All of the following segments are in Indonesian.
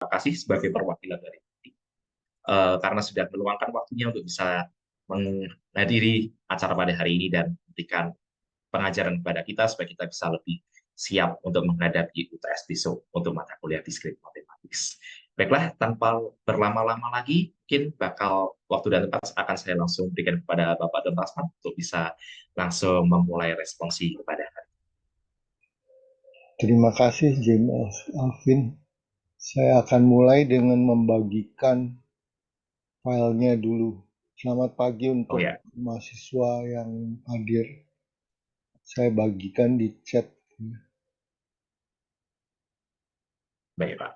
kasih sebagai perwakilan dari karena sudah meluangkan waktunya untuk bisa menghadiri acara pada hari ini dan memberikan pengajaran kepada kita supaya kita bisa lebih siap untuk menghadapi UTS besok untuk mata kuliah Discrete Mathematics. Baiklah, tanpa berlama-lama lagi, mungkin bakal waktu dan tempat akan saya langsung berikan kepada Bapak dan Tasman untuk bisa langsung memulai responsi kepada hari. Terima kasih James Alvin. Saya akan mulai dengan membagikan filenya dulu. Selamat pagi Oh untuk ya, mahasiswa yang hadir. Saya bagikan di chat. baik Pak.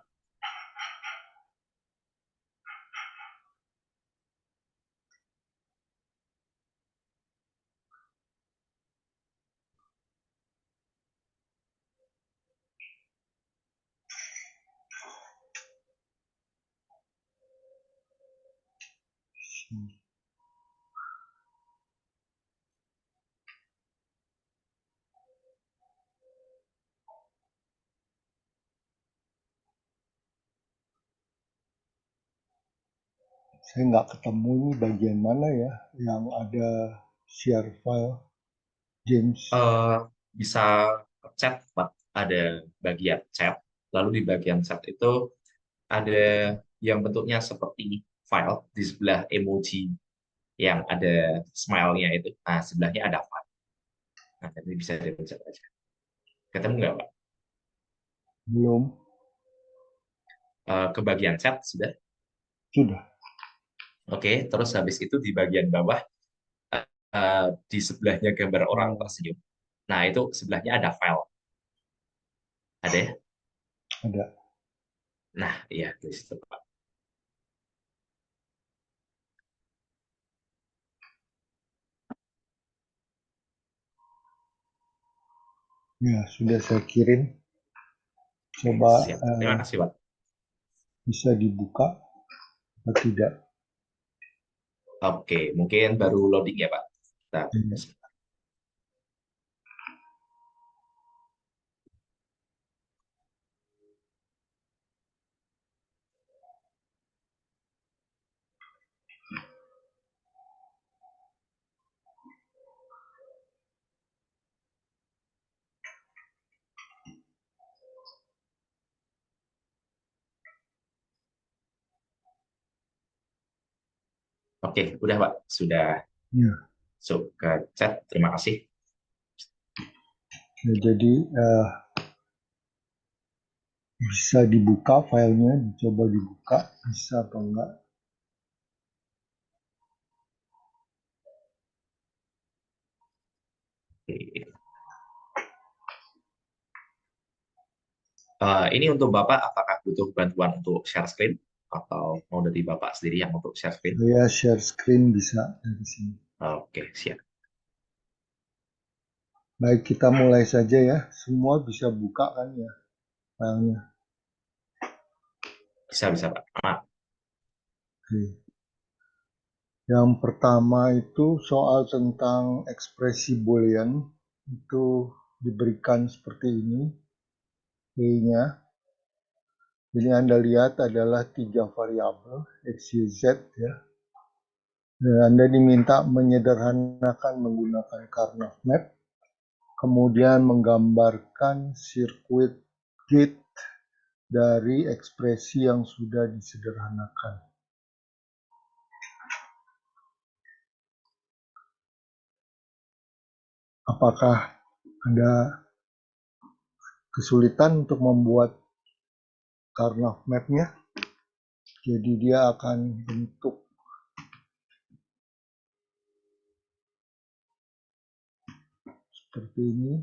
Saya nggak ketemu ini bagian mana ya yang ada share file. James. Bisa chat, Pak. Ada bagian chat, lalu di bagian chat itu ada yang bentuknya seperti file di sebelah emoji yang ada smile-nya itu. Nah, sebelahnya ada file. Nah, ini bisa dipencet aja. Ketemu nggak, Pak? Belum. Ke bagian chat sudah. Sudah. Oke, terus habis itu di bagian bawah di sebelahnya gambar orang Oh, tersenyum. Nah, itu sebelahnya ada file. Ada ya? ada. Nah, iya, di situ, Pak. Ya, sudah saya kirim. Oke, Coba siap. Terima kasih, Pak. bisa dibuka atau tidak. Oke, mungkin baru loading ya, Pak. Kita Ya. Oke, udah Pak. Sudah Ya. masuk ke chat. Terima kasih. Ya, jadi bisa dibuka filenya, dicoba dibuka, bisa atau enggak. Oke. Ini untuk Bapak, apakah butuh bantuan untuk share screen? Atau mau dari Bapak sendiri yang untuk share screen? Saya share screen bisa dari sini. Oke, siap. Baik, kita mulai saja ya. Semua bisa buka kan ya filenya. Bisa, Pak. Oke. Yang pertama itu soal tentang ekspresi Boolean itu diberikan seperti ini. E-nya. Ini Anda lihat adalah 3 variabel X, Y, Z ya. Dan Anda diminta menyederhanakan menggunakan Karnaugh Map, kemudian menggambarkan sirkuit gate dari ekspresi yang sudah disederhanakan. Apakah ada kesulitan untuk membuat Karnaugh Map-nya? Jadi dia akan bentuk seperti ini.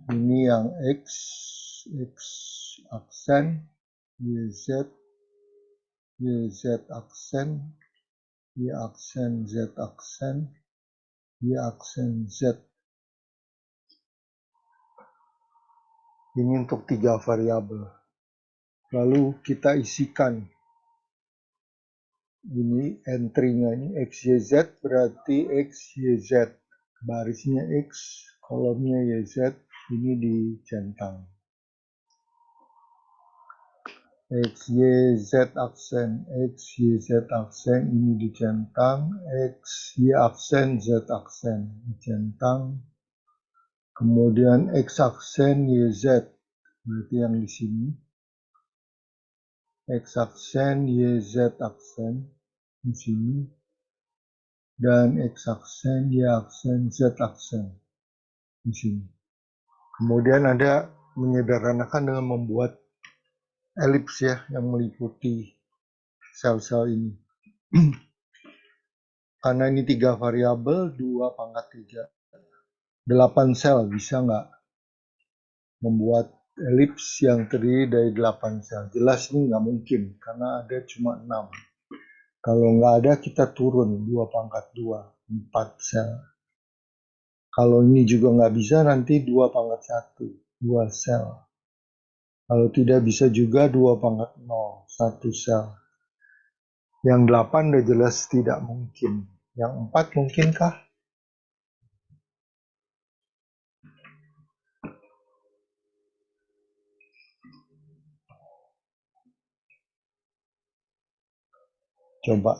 Ini yang X aksen, YZ, YZ aksen, Y aksen, Z aksen, Y aksen Z. Ini untuk 3 variabel. Lalu kita isikan Ini entry-nya ini XYZ berarti XYZ. Barisnya X, kolomnya YZ, ini dicentang. XYZ aksen, XYZ aksen, ini dicentang. XY aksen, Z aksen, dicentang. Kemudian X aksen, YZ, berarti yang di sini. X aksen, YZ aksen, di sini. Dan X aksen, Y aksen, Z aksen, di sini. Kemudian ada menyederhanakan dengan membuat elips ya, yang meliputi sel-sel ini. Karena ini 3 variabel, 2 pangkat 3. 8 sel, bisa nggak membuat elips yang terdiri dari 8 sel? Jelas ini nggak mungkin, karena ada cuma 6. Kalau nggak ada, kita turun 2 pangkat 2, 4 sel. Kalau ini juga nggak bisa, nanti 2 pangkat 1, 2 sel. Kalau tidak bisa juga 2 pangkat 0, 1 sel. Yang 8 udah jelas tidak mungkin. Yang 4 mungkinkah? Coba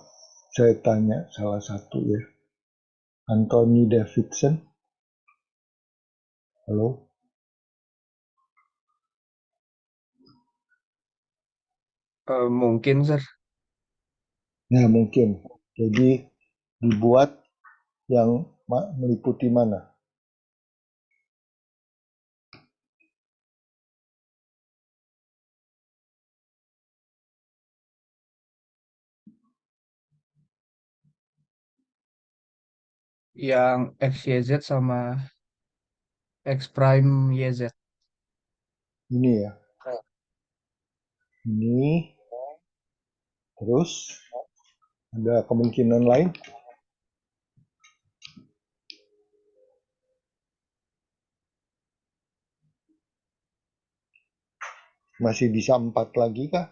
saya tanya salah satu ya. Anthony Davidson. Halo? Mungkin, Sir. Ya mungkin. Jadi dibuat yang meliputi mana? Yang XYZ sama X prime YZ. Ini ya. Ini. Terus ada kemungkinan lain? Masih bisa 4 lagi kah?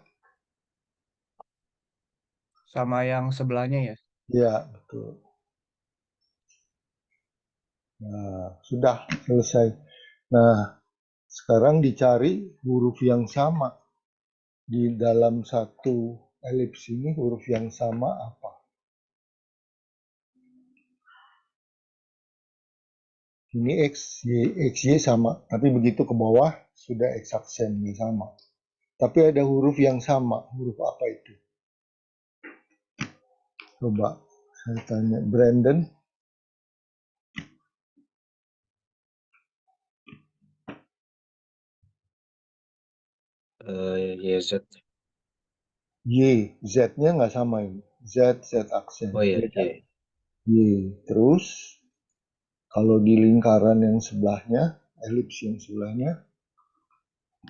Sama yang sebelahnya ya. Ya, betul. Nah, sudah selesai. Nah, sekarang dicari huruf yang sama. Di dalam satu elips ini huruf yang sama apa? Ini X, Y sama. Tapi begitu ke bawah, sudah X aksennya sama. Tapi ada huruf yang sama. Huruf apa itu? Coba saya tanya Brandon. YZ. Y, Z-nya nggak sama ini. Z aksen. Oh iya, Beda. Y. Y. Terus, kalau di lingkaran yang sebelahnya, elips yang sebelahnya,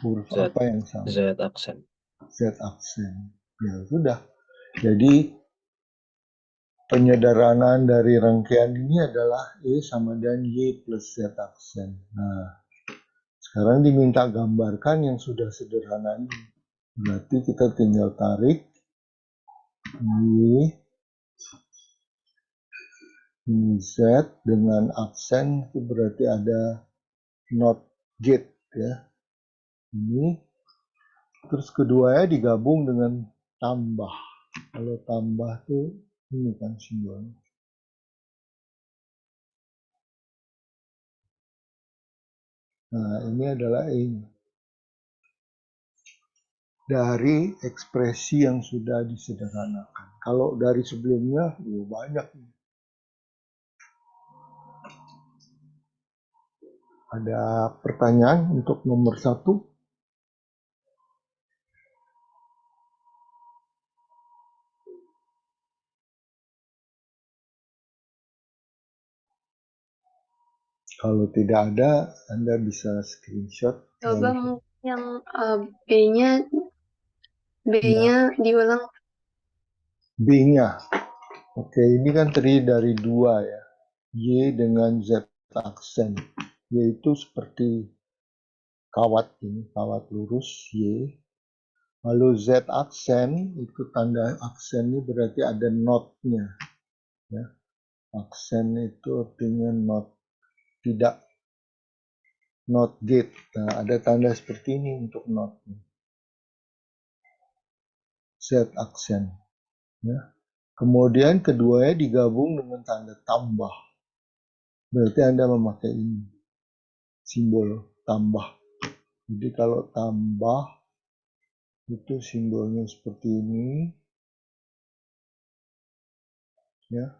huruf Z. apa yang sama? Z aksen. Z aksen. Ya sudah. Jadi penyederhanaan dari rangkaian ini adalah E sama dengan Y plus Z aksen. Nah, sekarang diminta gambarkan yang sudah sederhana ini. Berarti kita tinggal tarik Y, Z dengan aksen itu berarti ada not gate ya. Ini terus keduanya digabung dengan tambah. Kalau tambah tuh ini kan simbolnya. Nah, ini adalah E dari ekspresi yang sudah disederhanakan. Kalau dari sebelumnya, banyak. Ada pertanyaan untuk nomor 1? Kalau tidak ada, Anda bisa screenshot. Coba yang B-nya diulang. B-nya. Oke, ini kan terdiri dari 2 ya. Y dengan Z aksen. Yaitu seperti kawat ini, kawat lurus Y. Lalu Z aksen, itu tanda aksen ini berarti ada not-nya. Ya. Aksen itu artinya not, tidak, not gate. Nah, ada tanda seperti ini untuk not. Z aksen. Ya. Kemudian keduanya digabung dengan tanda tambah. Berarti Anda memakai ini, simbol tambah. Jadi kalau tambah, itu simbolnya seperti ini. Ya.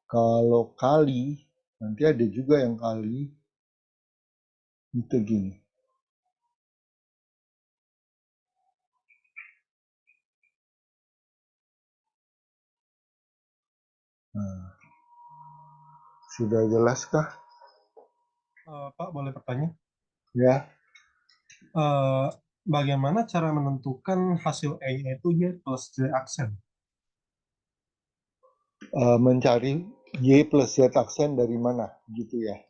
Kalau kali, nanti ada juga yang kali, itu gini. Nah, sudah jelaskah? Pak, boleh bertanya? Ya, Bagaimana cara menentukan hasil A-nya itu Y plus J aksen? mencari Y plus Z aksen dari mana, gitu ya.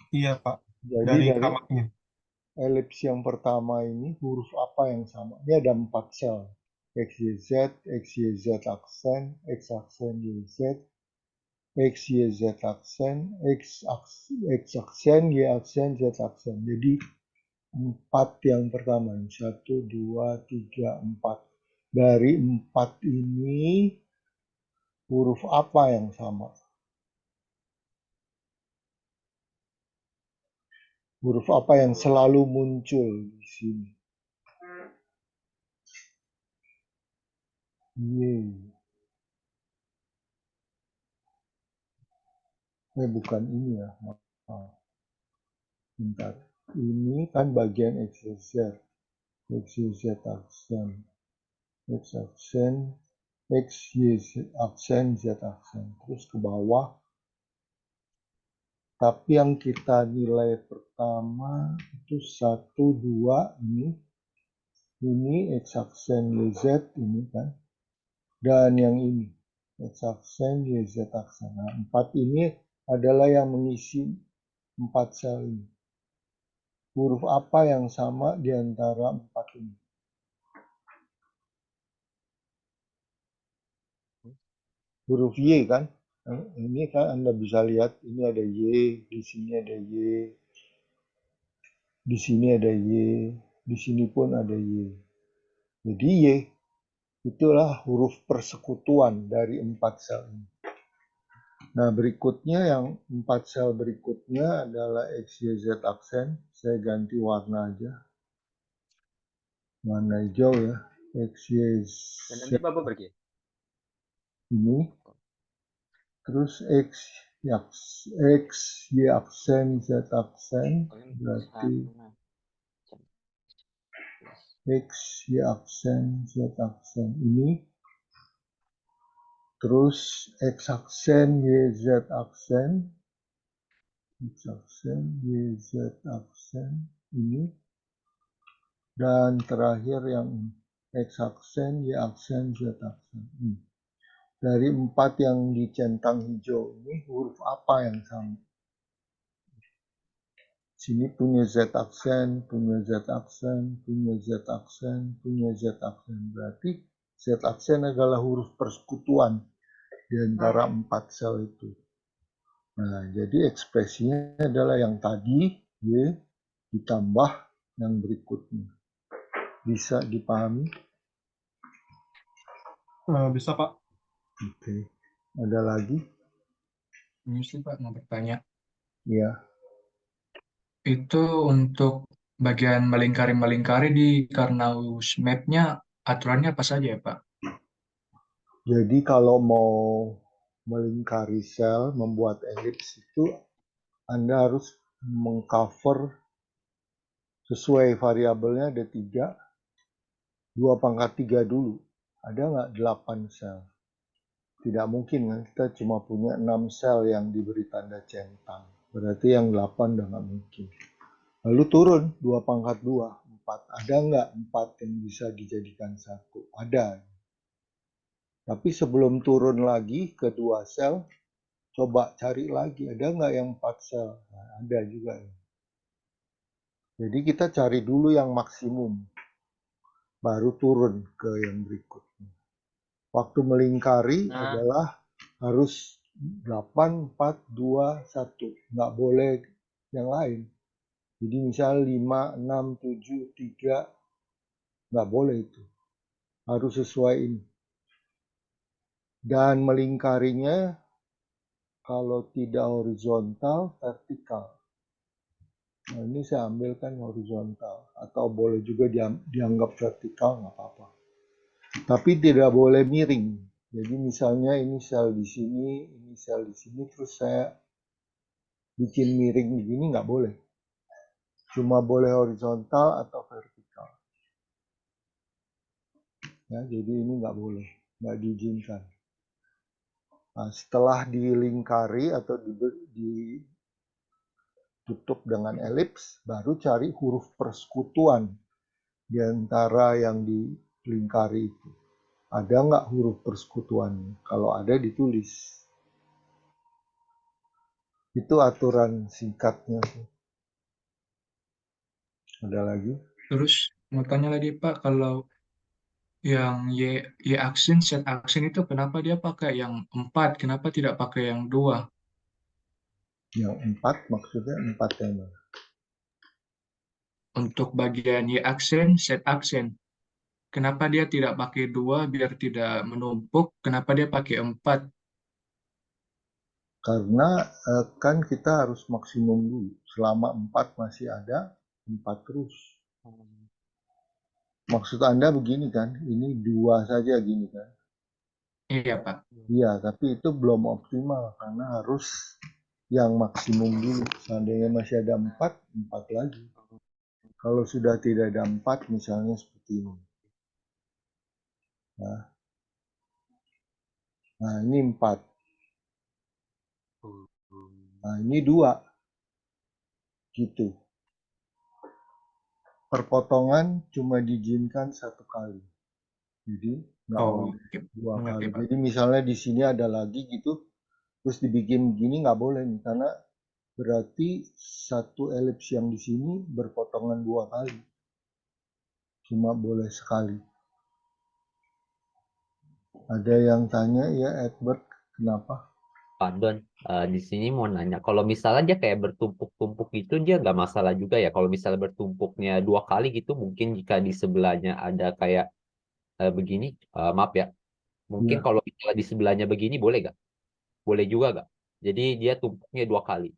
Iya, Pak. Jadi Dari dari kamaknya. elips yang pertama ini huruf apa yang sama? Ini ada 4 sel. XYZ, XYZ aksen, X aksen YZ, XYZ aksen, X aksen, Y aksen, Z aksen. Jadi 4 yang pertama. 1, 2, 3, 4. Dari 4 ini huruf apa yang sama? Huruf apa yang selalu muncul di sini? Y. Bukan ini ya. Bentar. Ini kan bagian XYZ. XYZ aksen. X aksen. XYZ aksen. Z aksen. Terus ke bawah. Tapi yang kita nilai pertama itu 1, 2 ini. Ini X aksen YZ ini kan. Dan yang ini. X aksen YZ aksen. Nah, 4 ini adalah yang mengisi 4 sel ini. Huruf apa yang sama di antara 4 ini? Huruf Y kan? Ini kan Anda bisa lihat, ini ada Y, di sini ada Y, di sini ada Y, di sini pun ada Y. Jadi Y itulah huruf persekutuan dari 4 sel ini. Nah, berikutnya yang 4 sel berikutnya adalah X, Y, Z aksen. Saya ganti warna aja. Warna hijau ya. X, Y, Dan nanti Z Bapak pergi. ini. Terus X, Y aksen, Z aksen. Berarti X, Y aksen, Z aksen ini. Terus X aksen, Y, Z aksen. X aksen, Y, Z aksen ini. Dan terakhir yang X aksen, Y aksen, Z aksen ini. Dari 4 yang dicentang hijau ini, huruf apa yang sama? Sini punya Z aksen, punya Z aksen, punya Z aksen, punya Z aksen. Berarti Z aksen adalah huruf persekutuan di antara 4 sel itu. Nah, jadi ekspresinya adalah yang tadi, Y, ditambah yang berikutnya. Bisa dipahami? Bisa, Pak. Oke. Ada lagi? Ini sih Pak mau bertanya. Ya. Itu untuk bagian melingkari-melingkari di Karnaus Map-nya aturannya apa saja ya Pak? Jadi kalau mau melingkari sel, membuat elips itu Anda harus mengcover sesuai variabelnya ada 3, 2 pangkat 3 dulu. Ada nggak 8 sel? Tidak mungkin kan, kita cuma punya 6 sel yang diberi tanda centang. Berarti yang 8 udah nggak mungkin. Lalu turun 2 pangkat 2, 4. Ada nggak 4 yang bisa dijadikan 1? Ada. Tapi sebelum turun lagi ke 2 sel, coba cari lagi, ada nggak yang 4 sel? Nah, ada juga. Jadi kita cari dulu yang maksimum. baru turun ke yang berikutnya. Waktu melingkari adalah harus 8, 4, 2, 1. Nggak boleh yang lain. Jadi misal 5, 6, 7, 3, nggak boleh itu. Harus sesuai ini. Dan melingkarinya kalau tidak horizontal, vertikal. Nah, ini saya ambilkan horizontal. Atau boleh juga dianggap vertikal, nggak apa-apa. Tapi tidak boleh miring. Jadi misalnya ini sel di sini, ini sel di sini, terus saya bikin miring begini, nggak boleh. Cuma boleh horizontal atau vertikal. Ya, jadi ini nggak boleh, nggak diizinkan. Nah, setelah dilingkari atau ditutup dengan elips, baru cari huruf persekutuan di antara yang dilingkari itu. Ada nggak huruf persekutuannya? Kalau ada, ditulis. Itu aturan singkatnya. Ada lagi? Terus mau tanya lagi Pak, kalau yang Y aksin, Z aksin itu kenapa dia pakai yang 4, kenapa tidak pakai yang 2? Yang 4 maksudnya 4 yang mana? Untuk bagian Y aksin, Z aksin, kenapa dia tidak pakai 2 biar tidak menumpuk, kenapa dia pakai 4? Karena kan kita harus maksimum dulu. Selama 4 masih ada, 4 terus. Maksud Anda begini kan, ini 2 saja gini kan. Iya Pak. Iya, tapi itu belum optimal karena harus yang maksimum dulu. Seandainya masih ada 4, 4 lagi. Kalau sudah tidak ada 4, misalnya seperti ini. Nah ini 4. Nah ini 2. Gitu. Perpotongan cuma diizinkan 1 kali. Jadi nggak Oh, boleh oke. 2 Mengerti kali. Pak. Jadi misalnya di sini ada lagi gitu, terus dibikin begini nggak boleh nih, karena berarti satu elips yang di sini berpotongan 2 kali. Cuma boleh sekali. Ada yang tanya ya Edward, kenapa? Pak Don, di sini mau nanya, kalau misalnya dia kayak bertumpuk-tumpuk gitu, dia nggak masalah juga ya. Kalau misalnya bertumpuknya 2 kali gitu, mungkin jika di sebelahnya ada kayak begini, maaf ya, mungkin Ya. kalau misalnya di sebelahnya begini boleh nggak? Boleh juga nggak? Jadi dia tumpuknya 2 kali.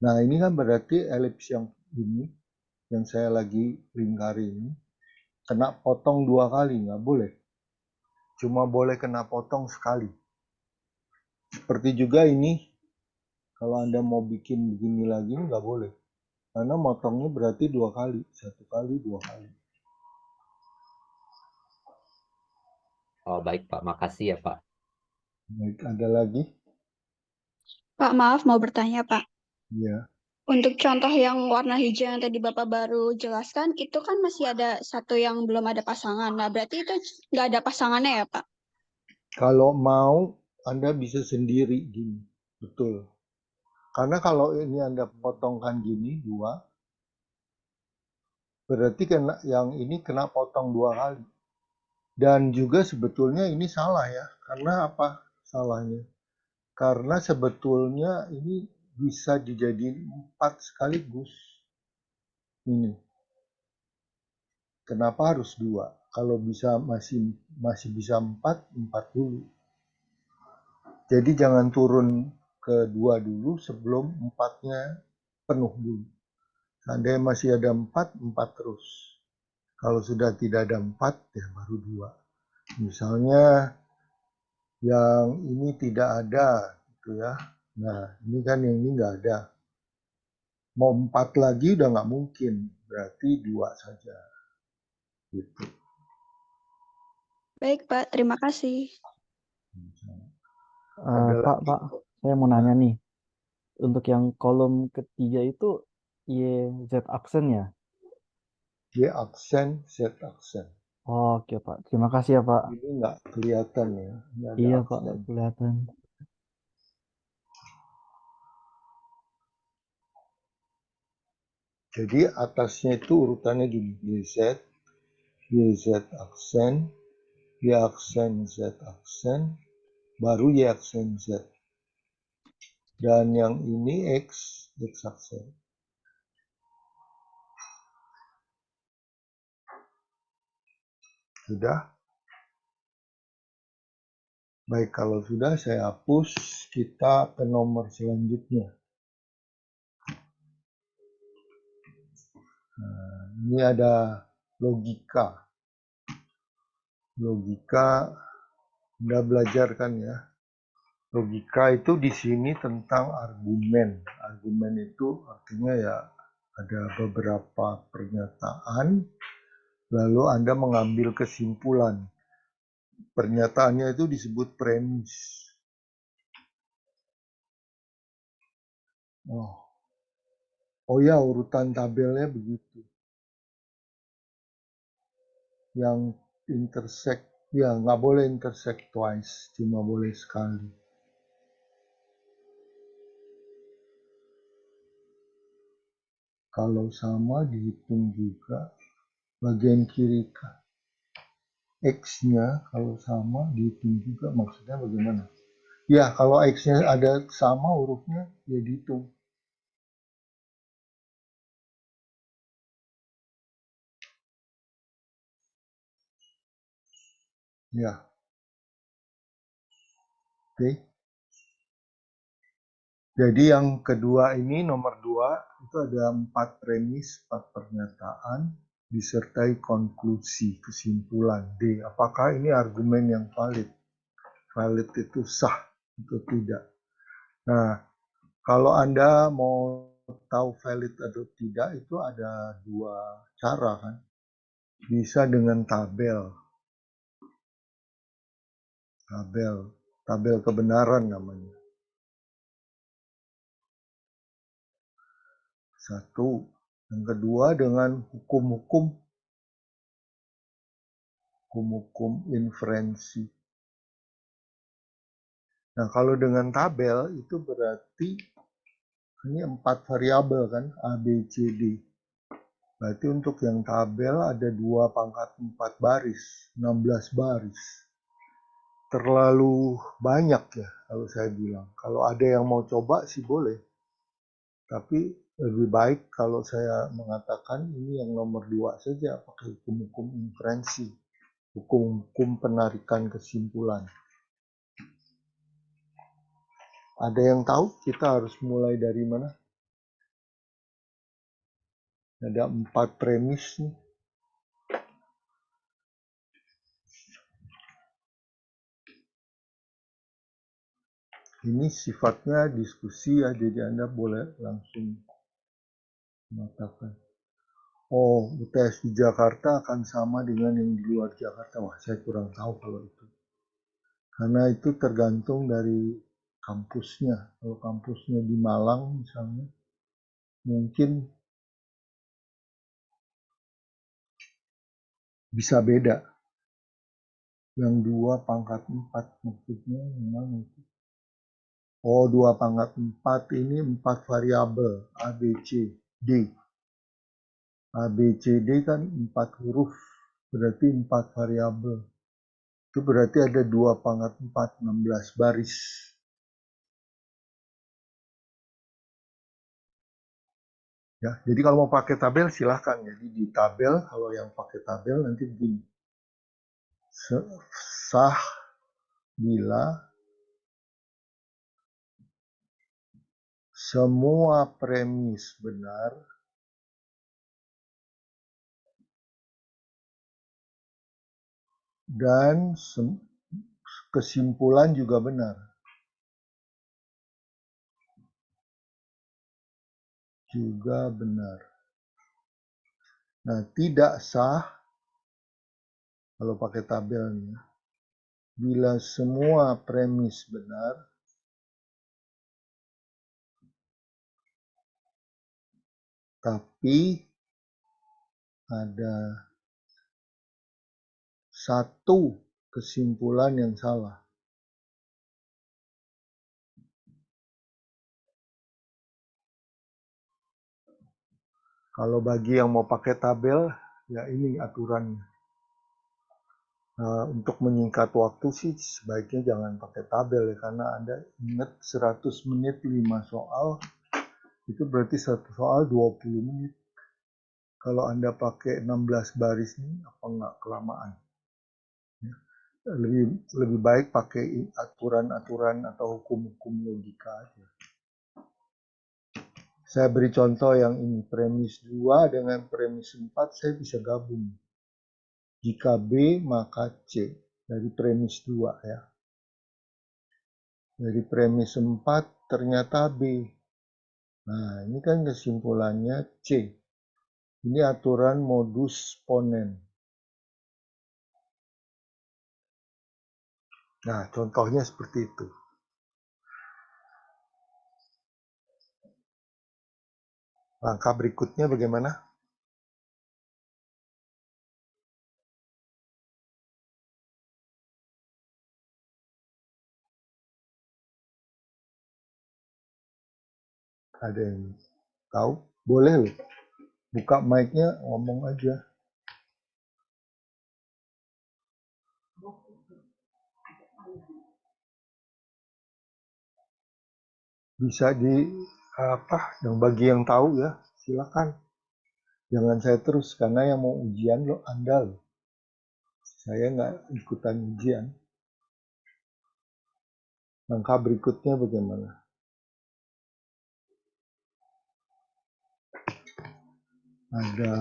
Nah ini kan berarti elips yang ini, yang saya lagi lingkari ini, kena potong 2 kali, nggak boleh. Cuma boleh kena potong sekali. Seperti juga ini, kalau Anda mau bikin begini lagi, nggak boleh. Karena motongnya berarti 2 kali. 1 kali, 2 kali. Oh baik Pak, makasih ya Pak. Baik, ada lagi? Pak, maaf mau bertanya, Pak. Ya. Untuk contoh yang warna hijau yang tadi Bapak baru jelaskan, itu kan masih ada satu yang belum ada pasangan. Nah, berarti itu nggak ada pasangannya ya, Pak? Kalau mau, Anda bisa sendiri gini. Betul. Karena kalau ini Anda potongkan gini, 2, berarti kena, yang ini kena potong 2 kali. Dan juga sebetulnya ini salah ya. Karena apa salahnya? Karena sebetulnya ini bisa dijadiin 4 sekaligus. Ini. Kenapa harus 2? Kalau bisa masih bisa 4, 4 dulu. Jadi jangan turun ke 2 dulu sebelum 4-nya penuh dulu. Seandainya masih ada 4, 4 terus. Kalau sudah tidak ada 4, ya baru 2. Misalnya yang ini tidak ada, gitu ya. Nah, ini kan yang ini nggak ada. Mau 4 lagi udah nggak mungkin, berarti 2 saja. Gitu. Baik, Pak. Terima kasih. Ada Pak, lagi? Pak, saya mau nanya nih. Untuk yang kolom ketiga itu Y, Z aksen ya? Y aksen, Z aksen. Oke, Pak. Terima kasih ya, Pak. Ini nggak kelihatan ya. Ini ada Iya, Pak, aksen. nggak kelihatan. Jadi atasnya itu urutannya gini, YZ, YZ aksen, Y aksen, Z aksen, baru Y aksen Z. Dan yang ini X aksen. Sudah? Baik, kalau sudah saya hapus, kita ke nomor selanjutnya. Nah, ini ada logika. Logika, Anda belajar kan ya. Logika itu di sini tentang argumen. Argumen itu artinya ya ada beberapa pernyataan, lalu Anda mengambil kesimpulan. Pernyataannya itu disebut premis. Oh ya, urutan tabelnya begitu. Yang intersect, ya nggak boleh intersect twice, cuma boleh sekali. Kalau sama dihitung juga bagian kiri X-nya kalau sama dihitung juga, maksudnya bagaimana? Ya, kalau X-nya ada sama hurufnya, ya dihitung. Ya, oke. Jadi yang kedua ini, nomor 2, itu ada 4 premis, 4 pernyataan, disertai konklusi, kesimpulan. D, apakah ini argumen yang valid? Valid itu sah atau tidak? Nah, kalau Anda mau tahu valid atau tidak, itu ada 2 cara kan. Bisa dengan tabel. Tabel kebenaran namanya. 1. Yang kedua dengan hukum-hukum inferensi. Nah, kalau dengan tabel itu berarti ini 4 variabel kan, A, B, C, D. Berarti untuk yang tabel ada 2 pangkat 4 baris, 16 baris. Terlalu banyak ya kalau saya bilang. Kalau ada yang mau coba sih boleh. Tapi lebih baik kalau saya mengatakan ini yang nomor 2 saja, pakai hukum-hukum inferensi, hukum-hukum penarikan kesimpulan. Ada yang tahu kita harus mulai dari mana? Ada 4 premis nih. Ini sifatnya diskusi ya, jadi Anda boleh langsung mengatakan, oh UTS di Jakarta akan sama dengan yang di luar Jakarta. Wah, saya kurang tahu kalau itu. Karena itu tergantung dari kampusnya. Kalau kampusnya di Malang misalnya, mungkin bisa beda. Yang 2 pangkat 4 maksudnya memang itu. Oh, 2 pangkat 4 ini 4 variabel, A, B, C, D. A, B, C, D kan 4 huruf, berarti 4 variabel. Itu berarti ada 2 pangkat 4, 16 baris. Ya, jadi kalau mau pakai tabel silahkan. Jadi di tabel, kalau yang pakai tabel nanti begini. Sah bila semua premis benar dan kesimpulan juga benar. Juga benar. Nah, tidak sah kalau pakai tabelnya. Bila semua premis benar, tapi ada satu kesimpulan yang salah. Kalau bagi yang mau pakai tabel, ya ini aturannya. Untuk menyingkat waktu sih sebaiknya jangan pakai tabel ya, karena Anda ingat 100 menit 5 soal, itu berarti satu soal 20 menit. Kalau Anda pakai 16 baris nih, apa nggak kelamaan? Ya. Lebih baik pakai aturan-aturan atau hukum-hukum logika aja. Saya beri contoh yang ini, premis 2 dengan premis 4 saya bisa gabung. Jika B maka C, dari premis 2 ya. Dari premis 4 ternyata B. Nah, ini kan kesimpulannya C. Ini aturan modus ponen. Nah, contohnya seperti itu. Langkah berikutnya bagaimana? Ada yang tahu? Boleh loh. Buka mic-nya, ngomong aja. Bisa yang bagi yang tahu ya, silakan. Jangan saya terus, karena yang mau ujian lo Anda loh. Saya nggak ikutan ujian. Langkah berikutnya bagaimana? Ada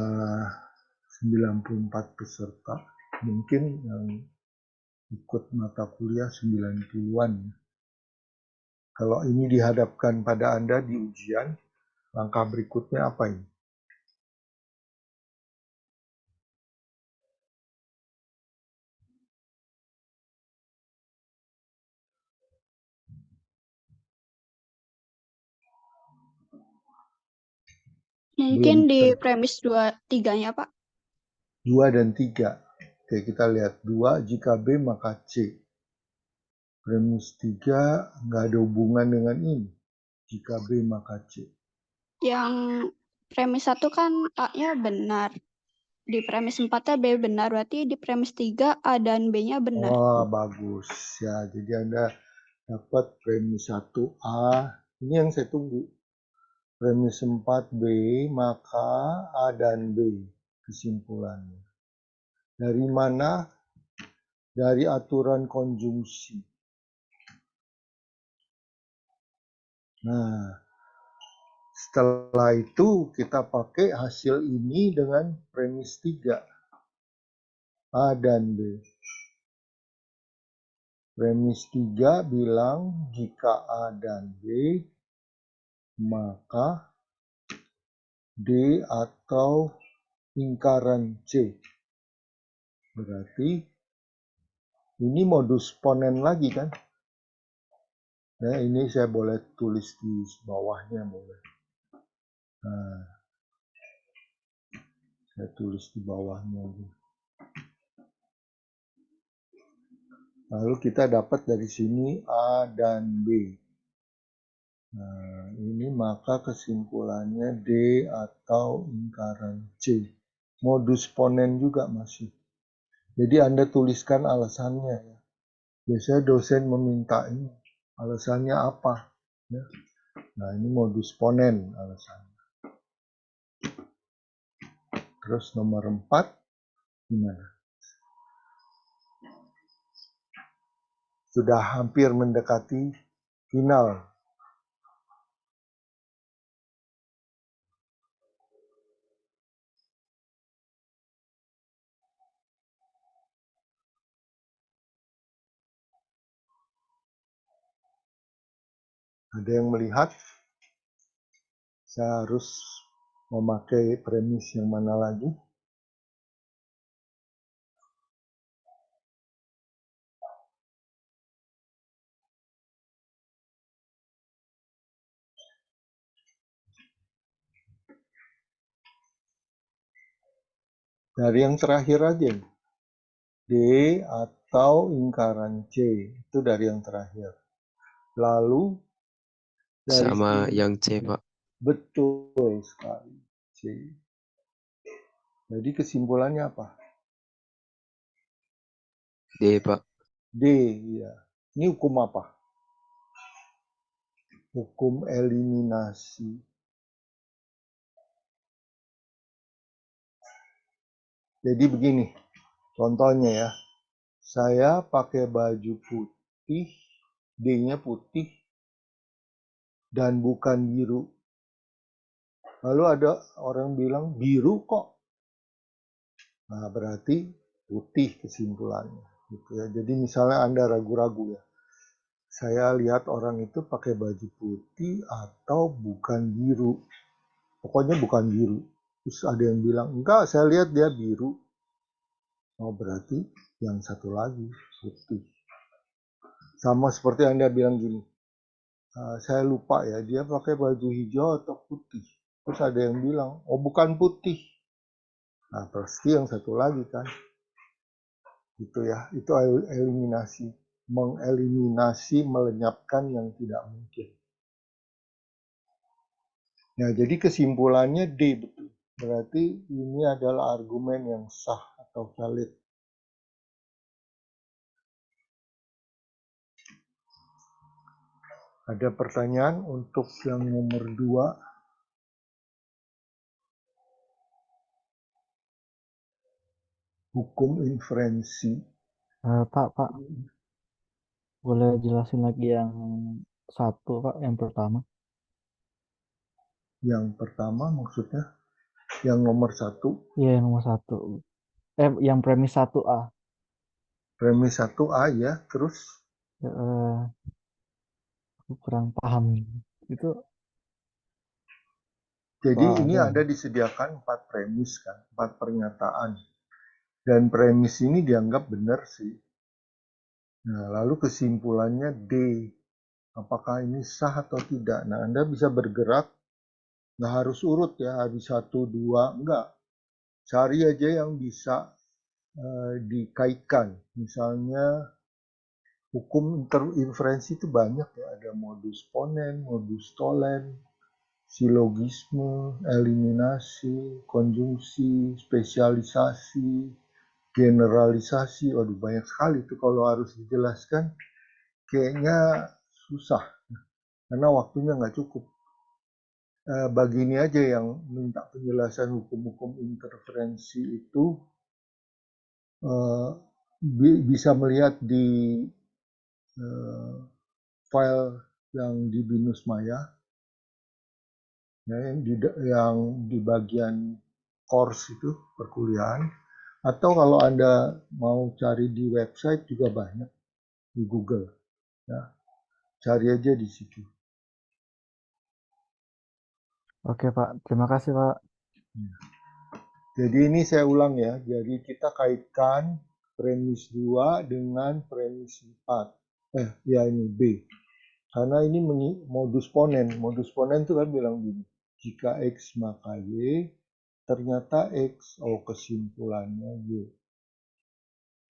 94 peserta, mungkin yang ikut mata kuliah 90-an. Kalau ini dihadapkan pada Anda di ujian, langkah berikutnya apa ini? Mungkin Belum di premis 2-3-nya, Pak. 2 dan 3. Oke, kita lihat 2 jika B maka C. Premis 3 nggak ada hubungan dengan ini. Jika B maka C. Yang premis 1 kan A-nya benar. Di premis 4-nya B benar. Berarti di premis 3 A dan B-nya benar. Oh, bagus. Ya, jadi Anda dapat premis 1A. Ini yang saya tunggu. Premis 4B, maka A dan B kesimpulannya. Dari mana? Dari aturan konjungsi. Nah, setelah itu kita pakai hasil ini dengan premis 3. A dan B. Premis 3 bilang jika A dan B, maka D atau lingkaran C. Berarti ini modus ponen lagi kan? Nah, ini saya boleh tulis di bawahnya boleh. Nah, saya tulis di bawahnya. Lalu kita dapat dari sini A dan B. Nah, ini maka kesimpulannya D atau lingkaran C. Modus ponen juga masih. Jadi Anda tuliskan alasannya. Ya. Biasanya dosen meminta ini. Alasannya apa? Ya. Nah, ini modus ponen alasannya. Terus nomor 4, gimana? Sudah hampir mendekati final. Ada yang melihat? Saya harus memakai premis yang mana lagi? Dari yang terakhir aja. D atau lingkaran C. Itu dari yang terakhir. Lalu dari Sama sini. yang C, Pak. Betul sekali. C. Jadi kesimpulannya apa? D, Pak. D, ya. Ini hukum apa? Hukum eliminasi. Jadi begini, contohnya ya. Saya pakai baju putih, D-nya putih, dan bukan biru. Lalu ada orang bilang, biru kok. Nah, berarti putih kesimpulannya. Gitu ya. Jadi misalnya Anda ragu-ragu ya. Saya lihat orang itu pakai baju putih atau bukan biru. Pokoknya bukan biru. Terus ada yang bilang, enggak, saya lihat dia biru. Oh, berarti yang satu lagi putih. Sama seperti Anda bilang gini, saya lupa ya, dia pakai baju hijau atau putih. Terus ada yang bilang, oh bukan putih. Nah, pasti yang satu lagi kan. Gitu ya, itu eliminasi. Mengeliminasi, melenyapkan yang tidak mungkin. Nah, jadi kesimpulannya D betul. Berarti ini adalah argumen yang sah atau valid. Ada pertanyaan untuk yang nomor 2? Hukum inferensi. Pak, boleh jelasin lagi yang satu, Pak, yang pertama? Yang pertama maksudnya? Yang nomor 1? Iya, yang nomor 1. Yang premis 1A. Premis 1A ya, terus? Aku kurang paham. Itu Jadi soal ini apa? ada disediakan 4 premis kan, 4 pernyataan. Dan premis ini dianggap benar sih. Nah, lalu kesimpulannya D. Apakah ini sah atau tidak? Nah, Anda bisa bergerak, nggak harus urut ya, habis 1, 2, enggak. Cari aja yang bisa dikaitkan. Misalnya hukum interinferensi itu banyak ya, ada modus ponen, modus tolen, silogisme, eliminasi, konjungsi, spesialisasi, generalisasi. Waduh, banyak sekali itu kalau harus dijelaskan. Kayaknya susah, karena waktunya nggak cukup. Bagi ini aja yang minta penjelasan hukum-hukum interferensi itu bisa melihat di file yang di Binus Maya, yang di bagian course itu perkuliahan, atau kalau Anda mau cari di website juga banyak di Google ya, cari aja di situ. Oke, Pak, terima kasih, Pak. Jadi ini saya ulang ya, jadi kita kaitkan premis 2 dengan premis 4. Ya ini B. Karena ini modus ponen. Modus ponen itu kan bilang gini, jika X maka Y, ternyata X, oh kesimpulannya Y.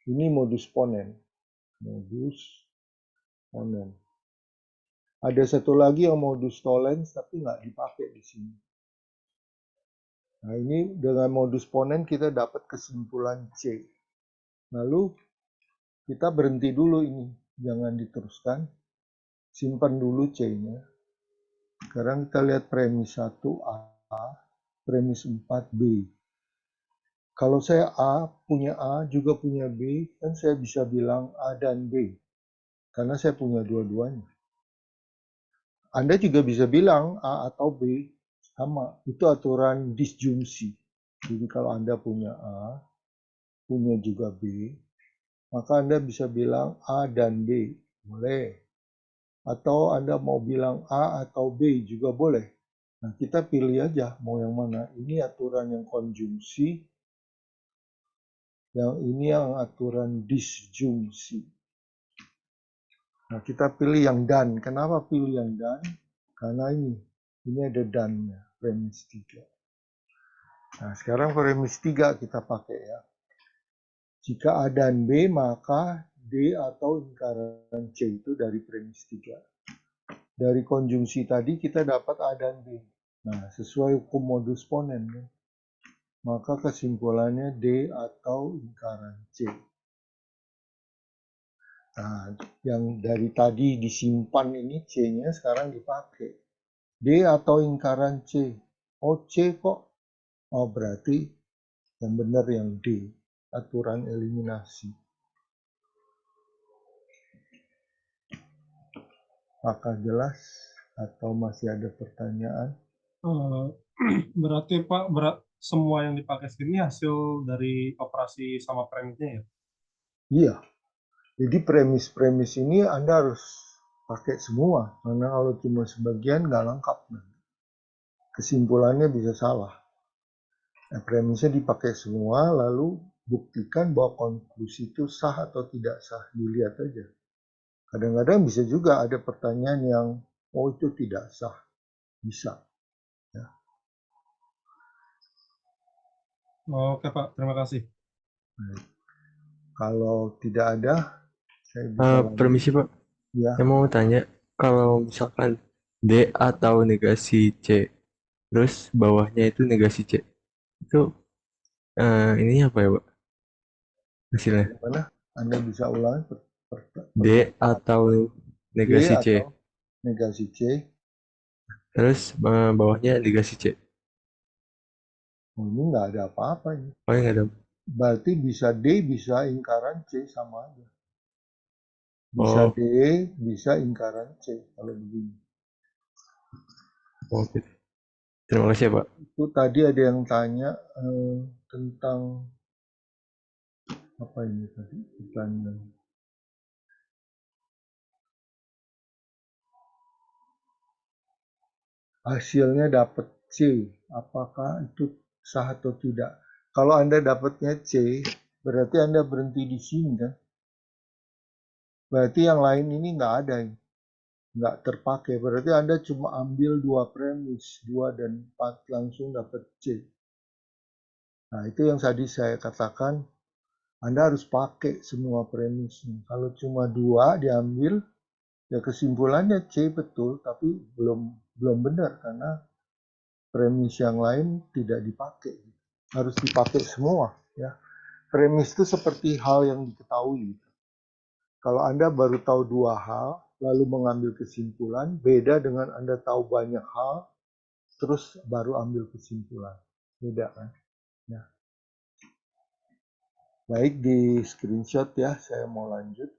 Ini modus ponen. Modus ponen. Ada satu lagi yang modus tollens tapi nggak dipakai di sini. Nah ini dengan modus ponen kita dapat kesimpulan C. Lalu kita berhenti dulu ini, jangan diteruskan. Simpan dulu C-nya. Sekarang kita lihat premis 1A, premis 4B. Kalau saya punya A, juga punya B, kan saya bisa bilang A dan B. Karena saya punya dua-duanya. Anda juga bisa bilang A atau B, sama. Itu aturan disjungsi. Jadi kalau Anda punya A, punya juga B, maka Anda bisa bilang A dan B. Boleh. Atau Anda mau bilang A atau B juga boleh. Nah, kita pilih aja mau yang mana. Ini aturan yang konjungsi, yang ini yang aturan disjungsi. Nah, kita pilih yang dan. Kenapa pilih yang dan? Karena ini ada dan-nya, premis 3. Nah, sekarang premis 3 kita pakai ya. Jika A dan B, maka D atau lingkaran C itu dari premis 3. Dari konjungsi tadi kita dapat A dan B. Nah, sesuai hukum modus ponen, ya. Maka kesimpulannya D atau lingkaran C. Nah, yang dari tadi disimpan ini C-nya sekarang dipakai. D atau lingkaran C. Oh, C kok. Oh, berarti yang benar yang D. Aturan eliminasi. Apakah jelas atau masih ada pertanyaan? Berarti Pak, semua yang dipakai sini hasil dari operasi sama premisnya ya? Iya. Jadi premis-premis ini Anda harus pakai semua. Karena kalau cuma sebagian nggak lengkap. Kesimpulannya bisa salah. Nah, premisnya dipakai semua, lalu buktikan bahwa konklusi itu sah atau tidak sah. Dilihat aja. Kadang-kadang bisa juga ada pertanyaan yang, oh itu tidak sah. Bisa. Ya. Oke Pak, terima kasih. Baik. Kalau tidak ada, saya bisa lanjut. Permisi Pak, Ya, saya mau tanya, kalau misalkan D atau negasi C, terus bawahnya itu negasi C, itu ini apa ya Pak hasilnya? bagaimana? Anda bisa ulangi D atau D negasi C, atau negasi C. terus bawahnya negasi C. Oh, ini nggak ada apa-apa ini. Oh nggak ada. Berarti bisa D, bisa lingkaran C sama aja. Bisa Oh, D, bisa lingkaran C kalau begini. oh gitu. Terima kasih ya Pak. Itu tadi ada yang tanya tentang apa ini tadi pertanyaan. Hasilnya dapat C, apakah itu sah atau tidak? Kalau Anda dapatnya C, berarti Anda berhenti di sini kan? Berarti yang lain ini nggak ada, nggak terpakai. Berarti Anda cuma ambil 2 premis, 2 dan 4 langsung dapat C. Nah, itu yang tadi saya katakan, Anda harus pakai semua premisnya. Kalau cuma 2 diambil, ya kesimpulannya C betul, tapi belum benar karena premis yang lain tidak dipakai. Harus dipakai semua. Ya. Premis itu seperti hal yang diketahui. Kalau Anda baru tahu 2 hal, lalu mengambil kesimpulan, beda dengan Anda tahu banyak hal, terus baru ambil kesimpulan. Beda kan? Ya. Baik, di screenshot ya, saya mau lanjut.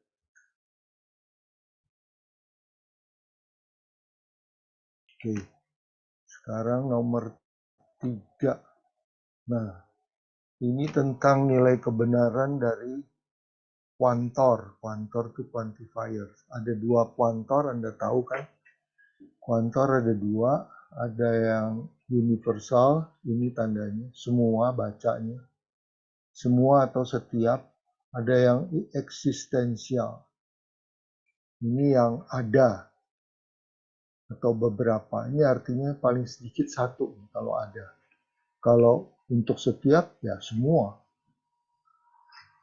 Oke, sekarang nomor 3. Nah, ini tentang nilai kebenaran dari kuantor. Kuantor itu quantifier. Ada 2 kuantor, Anda tahu kan? Kuantor ada 2, ada yang universal, ini tandanya, semua bacanya. Semua atau setiap, ada yang eksistensial. Ini yang ada atau beberapa. Ini artinya paling sedikit 1 kalau ada. Kalau untuk setiap, ya semua.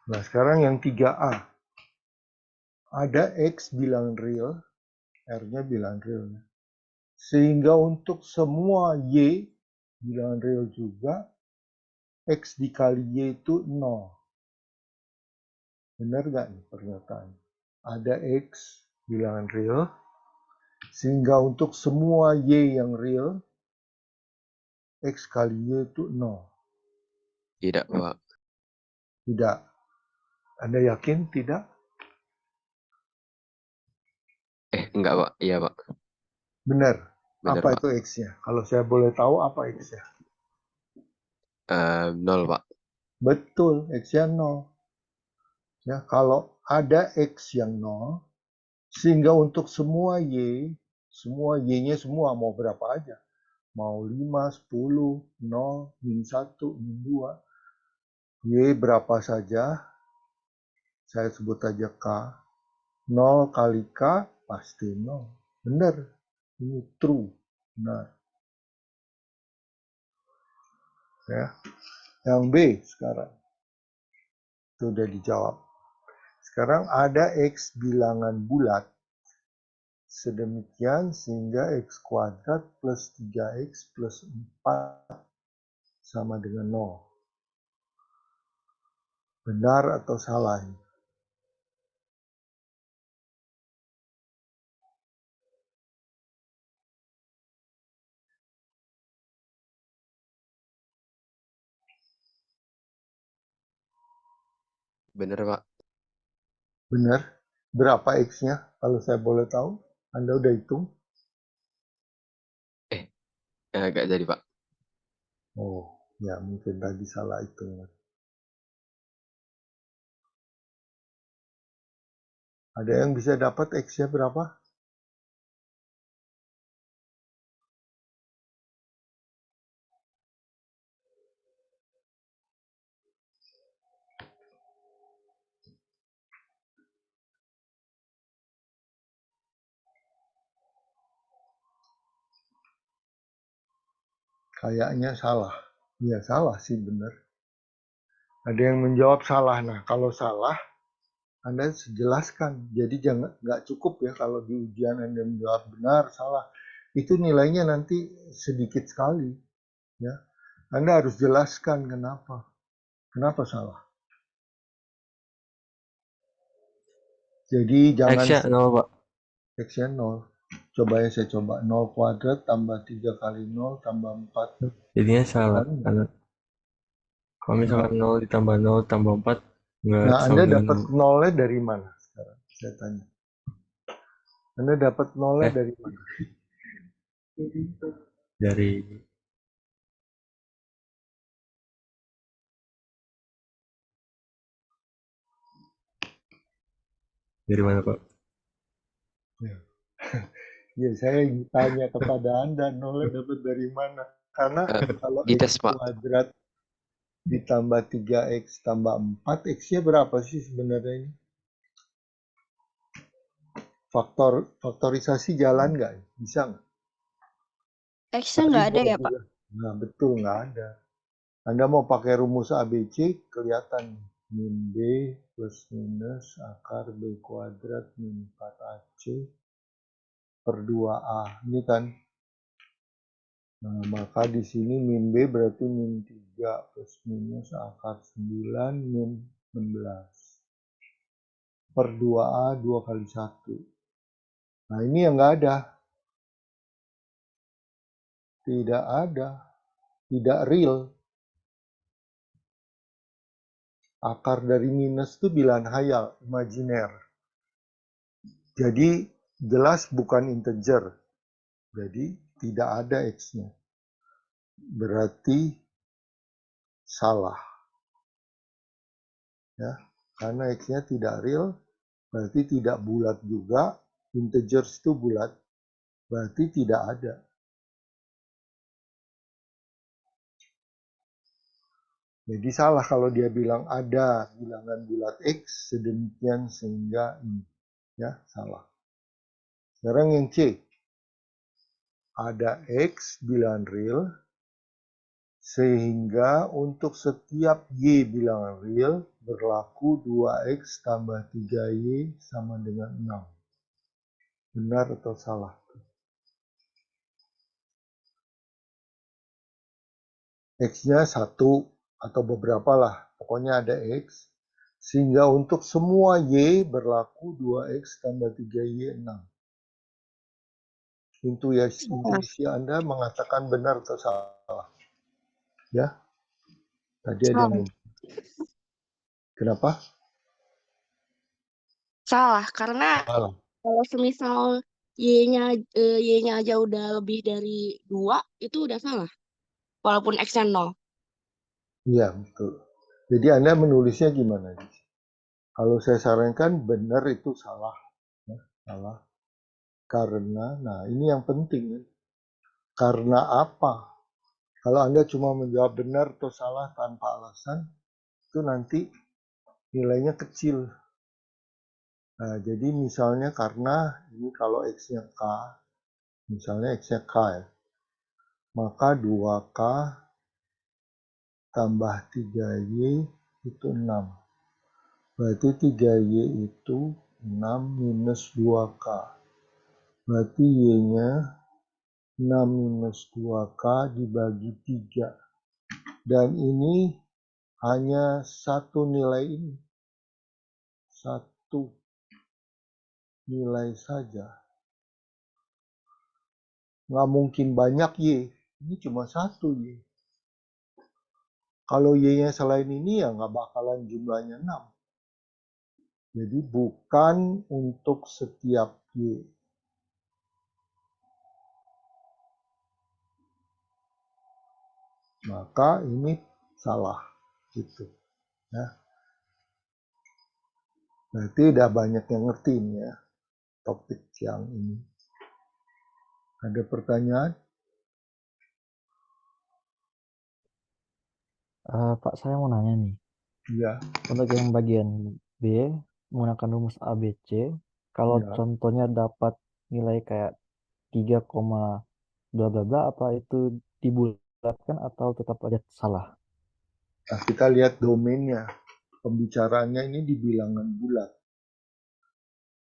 Nah, sekarang yang 3A. Ada X bilang real, R-nya bilang real. Sehingga untuk semua Y bilang real juga, X dikali Y itu 0. Benar nggak nih pernyataan? Ada X bilangan real, sehingga untuk semua Y yang real, X kali Y itu 0. Tidak, Pak. Tidak. Anda yakin tidak? Enggak, Pak. Iya, Pak. Benar. Benar, Apa Pak. itu X-nya? Kalau saya boleh tahu apa X-nya? 0, Pak. Betul, X-nya 0. Ya, kalau ada X yang 0, sehingga untuk semua Y-nya semua mau berapa aja. Mau 5, 10, 0, min 1, min 2. Y berapa saja, saya sebut aja K. 0 kali K pasti 0. Benar. Ini true. Benar. Ya. Yang B sekarang. Itu udah dijawab. Sekarang ada X bilangan bulat. Sedemikian sehingga X kuadrat plus 3X plus 4 sama dengan 0. Benar atau salah? Bener, Pak. Benar. Berapa X-nya? Kalau saya boleh tahu, Anda udah hitung? Nggak jadi, Pak. Oh, ya mungkin tadi salah hitung. Ada yang bisa dapat X-nya berapa? Kayaknya salah. Ya salah sih, benar. Ada yang menjawab salah. Nah, kalau salah, Anda jelaskan. Jadi jangan, nggak cukup ya kalau di ujian Anda menjawab benar, salah. Itu nilainya nanti sedikit sekali. Ya, Anda harus jelaskan kenapa. Kenapa salah. Jadi jangan X-nya 0, Pak. X-nya 0. Coba ya saya coba. 0 kuadrat tambah 3 kali 0 tambah 4. Jadinya salah. Kan? Karena kalau Nah, misalkan 0 ditambah 0 tambah 4 nggak nah sama Anda dengan dapat 0. nolnya dari mana sekarang? Saya tanya. Anda dapat nolnya Eh, dari mana? dari mana, Pak? Ya. Ya, saya tanya kepada Anda, nolnya dapat dari mana? Karena kalau Dites, X Pak. kuadrat ditambah 3X tambah 4, X-nya berapa sih sebenarnya ini? Faktorisasi jalan nggak? Bisa nggak? X-nya Tadi nggak ada gua ya, Pak? bilang, nah betul nggak ada. Anda mau pakai rumus ABC, kelihatan min B plus minus akar B kuadrat min 4AC per 2A. Ini kan. Nah, maka di sini min B berarti min 3 plus minus akar 9 min 16. Per 2A 2 kali 1. Nah, ini yang nggak ada. Tidak ada. Tidak real. Akar dari minus itu bilangan hayal, imajiner. Jadi jelas bukan integer. Jadi tidak ada X-nya. Berarti salah. Ya, karena X-nya tidak real, berarti tidak bulat juga. Integers itu bulat, berarti tidak ada. Jadi salah kalau dia bilang ada bilangan bulat X sedemikian sehingga ini. Ya, salah. Sekarang yang C. Ada X bilangan real, sehingga untuk setiap Y bilangan real berlaku 2X tambah 3Y sama dengan 6. Benar atau salah? X-nya 1 atau beberapa lah. Pokoknya ada X. Sehingga untuk semua Y berlaku 2X tambah 3Y 6. Intuisi Anda mengatakan benar atau salah? Ya, tadi ada yang Salah. Kenapa? Salah, karena Salah. kalau semisal Y-nya aja udah lebih dari 2, itu udah salah. Walaupun X-nya 0. Iya, betul. Jadi Anda menulisnya gimana? Kalau saya sarankan benar itu salah. Ya, salah. Karena, nah ini yang penting. Karena apa? Kalau Anda cuma menjawab benar atau salah tanpa alasan, itu nanti nilainya kecil. Nah, jadi misalnya karena ini kalau X-nya K, misalnya X-nya K ya, maka 2K tambah 3Y itu 6. Berarti 3Y itu 6 minus 2K. Berarti Y-nya 6 minus 2K dibagi 3. Dan ini hanya satu nilai ini. Satu nilai saja. Nggak mungkin banyak Y. Ini cuma satu Y. Kalau Y-nya selain ini ya nggak bakalan jumlahnya 6. Jadi bukan untuk setiap Y. Maka ini salah gitu ya. Berarti udah banyak yang ngerti nih ya topik yang ini. Ada pertanyaan? Pak, saya mau nanya nih. Iya, Untuk yang bagian B, menggunakan rumus ABC, kalau ya. contohnya dapat nilai kayak 3, bla bla bla, apa itu dibulatkan atau tetap aja salah? Nah, kita lihat domainnya. Pembicaraannya ini di bilangan bulat.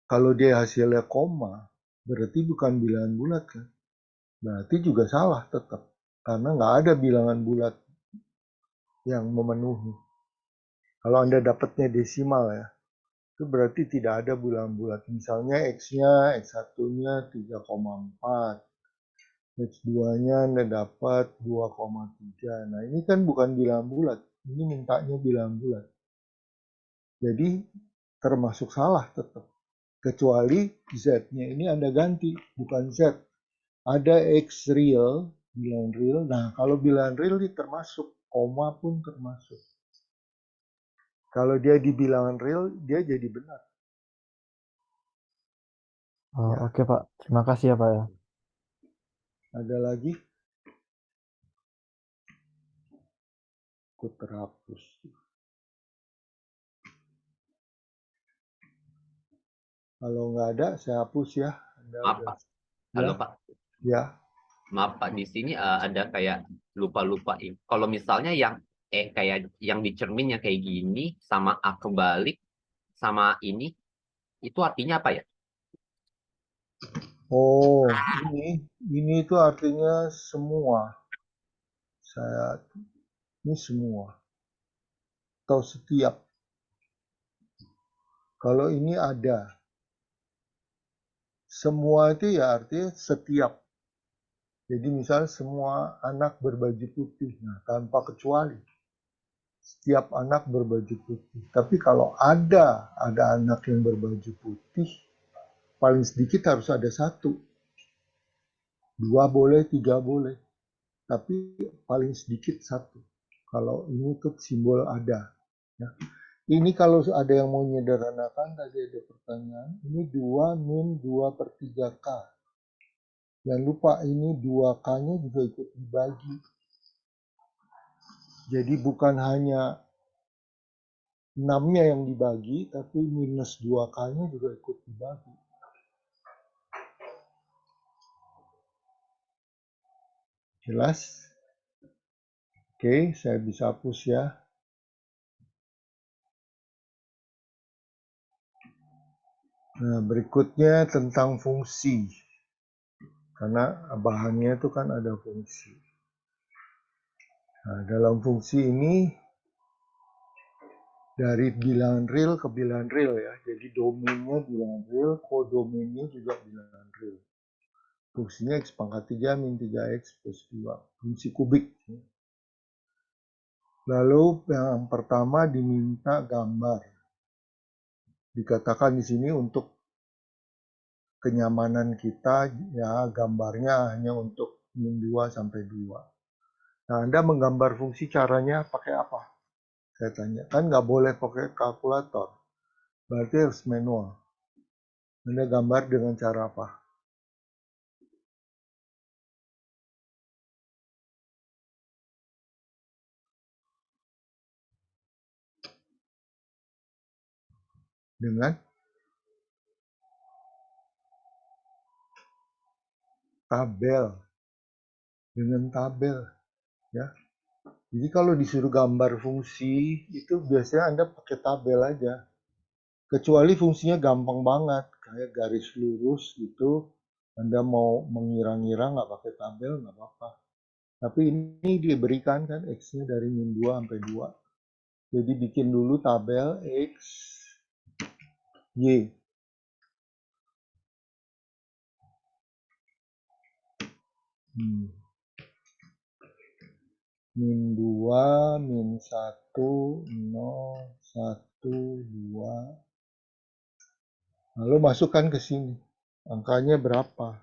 Kalau dia hasilnya koma, berarti bukan bilangan bulat kan? Berarti juga salah tetap. Karena nggak ada bilangan bulat yang memenuhi. Kalau Anda dapatnya desimal ya, itu berarti tidak ada bilangan bulat. Misalnya X-nya, X1-nya 3,4. X2-nya Anda dapat 2,3. Nah, ini kan bukan bilangan bulat. Ini mintanya bilangan bulat. Jadi termasuk salah tetap. Kecuali Z-nya ini Anda ganti, bukan Z. Ada X real, bilangan real. Nah, kalau bilangan real ini termasuk, koma pun termasuk. Kalau dia di bilangan real, dia jadi benar. Oh, Ya. Oke Pak, terima kasih ya Pak ya. Ada lagi? Aku terhapus. Kalau nggak ada, saya hapus ya. Anda Maaf udah. Pak. Ya, Halo Pak. ya. Maaf Pak, di sini ada kayak lupa-lupa. Kalau misalnya yang kayak yang di cermin yang kayak gini sama A kebalik sama itu artinya apa ya? Oh, ini itu artinya semua. Ini semua. Atau setiap. Kalau ini ada. Semua itu ya artinya setiap. Jadi misalnya semua anak berbaju putih, nah tanpa kecuali. Setiap anak berbaju putih. Tapi kalau ada anak yang berbaju putih, paling sedikit harus ada satu. 2 boleh, 3 boleh. Tapi paling sedikit satu. Kalau ini tuh simbol ada. Ya. Ini kalau ada yang mau menyederhanakan, tadi ada pertanyaan. Ini 2 min 2 per 3K. Jangan lupa ini 2K-nya juga ikut dibagi. Jadi bukan hanya 6-nya yang dibagi, tapi minus 2K-nya juga ikut dibagi. Jelas? Oke, saya bisa hapus ya. Nah, berikutnya tentang fungsi. Karena bahannya itu kan ada fungsi. Nah, dalam fungsi ini dari bilangan real ke bilangan real ya. Jadi domainnya bilangan real, kodomainnya juga bilangan real. Fungsinya X pangkat 3 min 3X plus 2. Fungsi kubik. Lalu yang pertama diminta gambar. Dikatakan di sini untuk kenyamanan kita ya gambarnya hanya untuk min 2 sampai 2. Nah, Anda menggambar fungsi caranya pakai apa? Saya tanya. Kan nggak boleh pakai kalkulator. Berarti harus manual. Anda gambar dengan cara apa? Dengan tabel. Dengan tabel. Ya. Jadi kalau disuruh gambar fungsi, itu biasanya Anda pakai tabel aja. Kecuali fungsinya gampang banget, kayak garis lurus gitu. Anda mau mengira-ngira nggak pakai tabel, nggak apa-apa. Tapi ini diberikan kan X-nya dari min 2 sampai 2. Jadi bikin dulu tabel X, Y. Min 2, min 1, 0, 1, 2. Lalu masukkan ke sini. Angkanya berapa?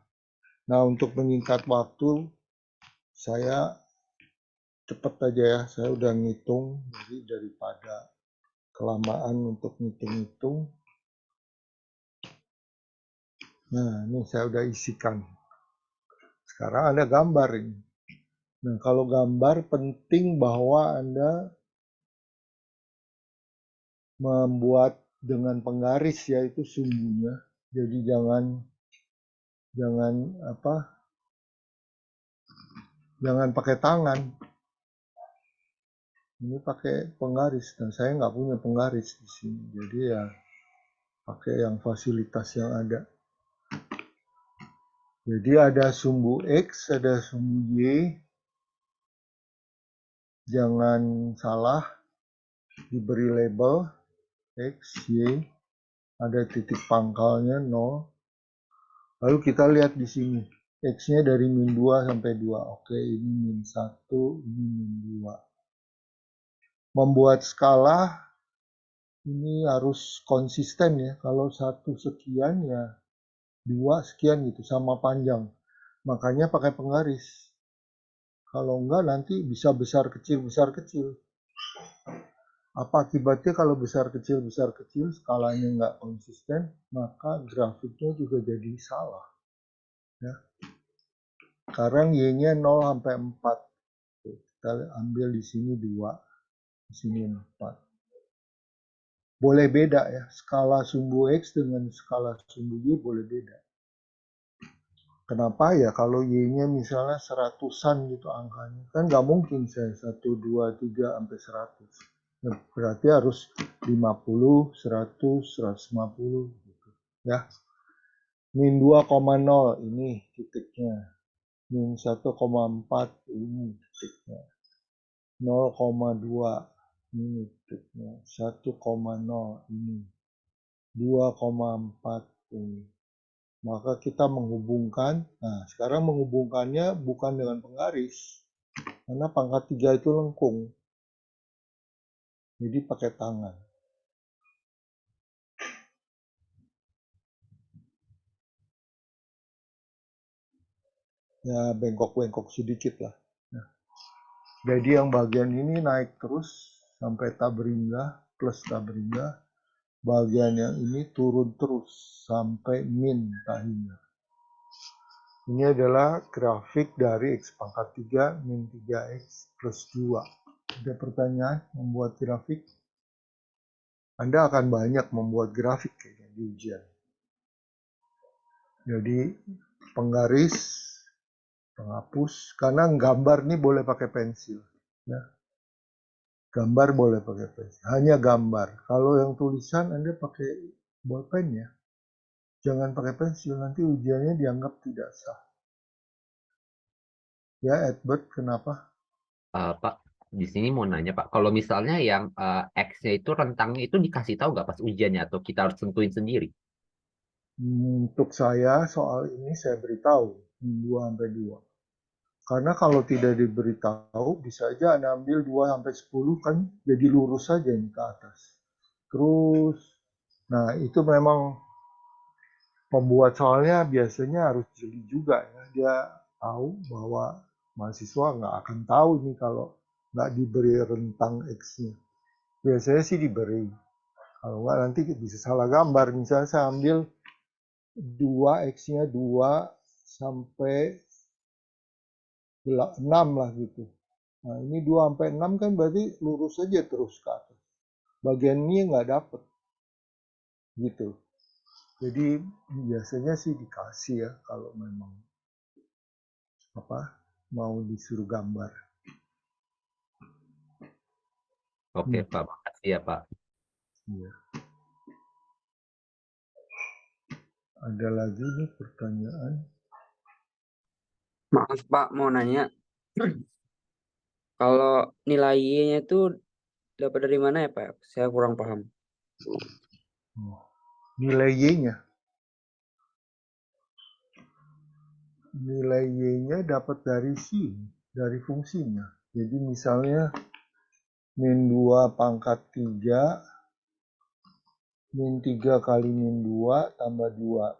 Nah, untuk menyingkat waktu, saya cepet aja ya. Saya udah ngitung, jadi daripada kelamaan untuk ngitung-ngitung. Nah, ini saya udah isikan. Sekarang ada gambar ini. Nah, kalau gambar penting bahwa Anda membuat dengan penggaris ya, itu sumbunya. Jadi jangan pakai tangan. Ini pakai penggaris dan saya nggak punya penggaris di sini. Jadi ya pakai yang fasilitas yang ada. Jadi ada sumbu X, ada sumbu Y. Jangan salah, diberi label X, Y, ada titik pangkalnya 0. Lalu kita lihat di sini, X-nya dari min 2 sampai 2. Oke, ini min 1, ini min 2. Membuat skala ini harus konsisten ya. Kalau 1 sekian ya 2 sekian gitu, sama panjang. Makanya pakai penggaris. Kalau enggak nanti bisa besar kecil, besar kecil. Apa akibatnya kalau besar kecil, skalanya nggak konsisten, maka grafiknya juga jadi salah. Ya. Sekarang Y-nya 0 sampai 4. Kita ambil di sini 2, di sini 4. Boleh beda ya, skala sumbu X dengan skala sumbu Y boleh beda. Kenapa ya? Kalau Y-nya misalnya 100-an gitu angkanya, kan nggak mungkin saya 1, 2, 3 sampai 100. Ya, berarti harus 50, 100, 150 gitu. Ya. Min 2,0 ini titiknya. Min 1,4 ini titiknya. 0,2 ini titiknya. 1,0 ini. 2,4 ini. Maka kita menghubungkan, nah sekarang menghubungkannya bukan dengan penggaris, karena pangkat 3 itu lengkung, jadi pakai tangan. Ya bengkok-bengkok sedikit lah. Nah, jadi yang bagian ini naik terus sampai tabringah, plus tabringah. Bagian yang ini turun terus sampai min tahingah. Ini adalah grafik dari X pangkat 3 min 3X plus 2. Ada pertanyaan membuat grafik? Anda akan banyak membuat grafik kayaknya di ujian. Jadi penggaris, penghapus, karena gambar ini boleh pakai pensil. Ya. Gambar boleh pakai pensil, hanya gambar. Kalau yang tulisan Anda pakai bolpen ya. Jangan pakai pensil, nanti ujiannya dianggap tidak sah. Ya, Edward, kenapa? Pak, di sini mau nanya Pak, kalau misalnya yang X-nya itu rentangnya itu dikasih tahu nggak pas ujiannya atau kita harus tentuin sendiri? Untuk saya soal ini saya beritahu 2 sampai 2. Karena kalau tidak diberitahu bisa aja Anda ambil 2 sampai 10 kan jadi lurus saja ini ke atas. Terus nah itu memang pembuat soalnya biasanya harus jeli juga ya. Dia tahu bahwa mahasiswa nggak akan tahu nih kalau nggak diberi rentang X-nya. Biasanya sih diberi. Kalau nggak nanti bisa salah gambar. Misalnya saya ambil 2 X-nya 2 sampai 6 lah gitu. Nah ini 2 sampai 6 kan berarti lurus saja terus ke atas. Bagian ini nggak dapet. Gitu. Jadi biasanya sih dikasih ya kalau memang mau disuruh gambar. Oke Pak, makasih ya Pak. Iya. Ada lagi nih pertanyaan? Maaf Pak, mau nanya. Kalau nilai Y-nya itu dapat dari mana ya Pak? Saya kurang paham. Nilai Y-nya. Nilai Y-nya dapat dari sini, dari fungsinya. Jadi misalnya min 2 pangkat 3 min 3 kali min 2 tambah 2.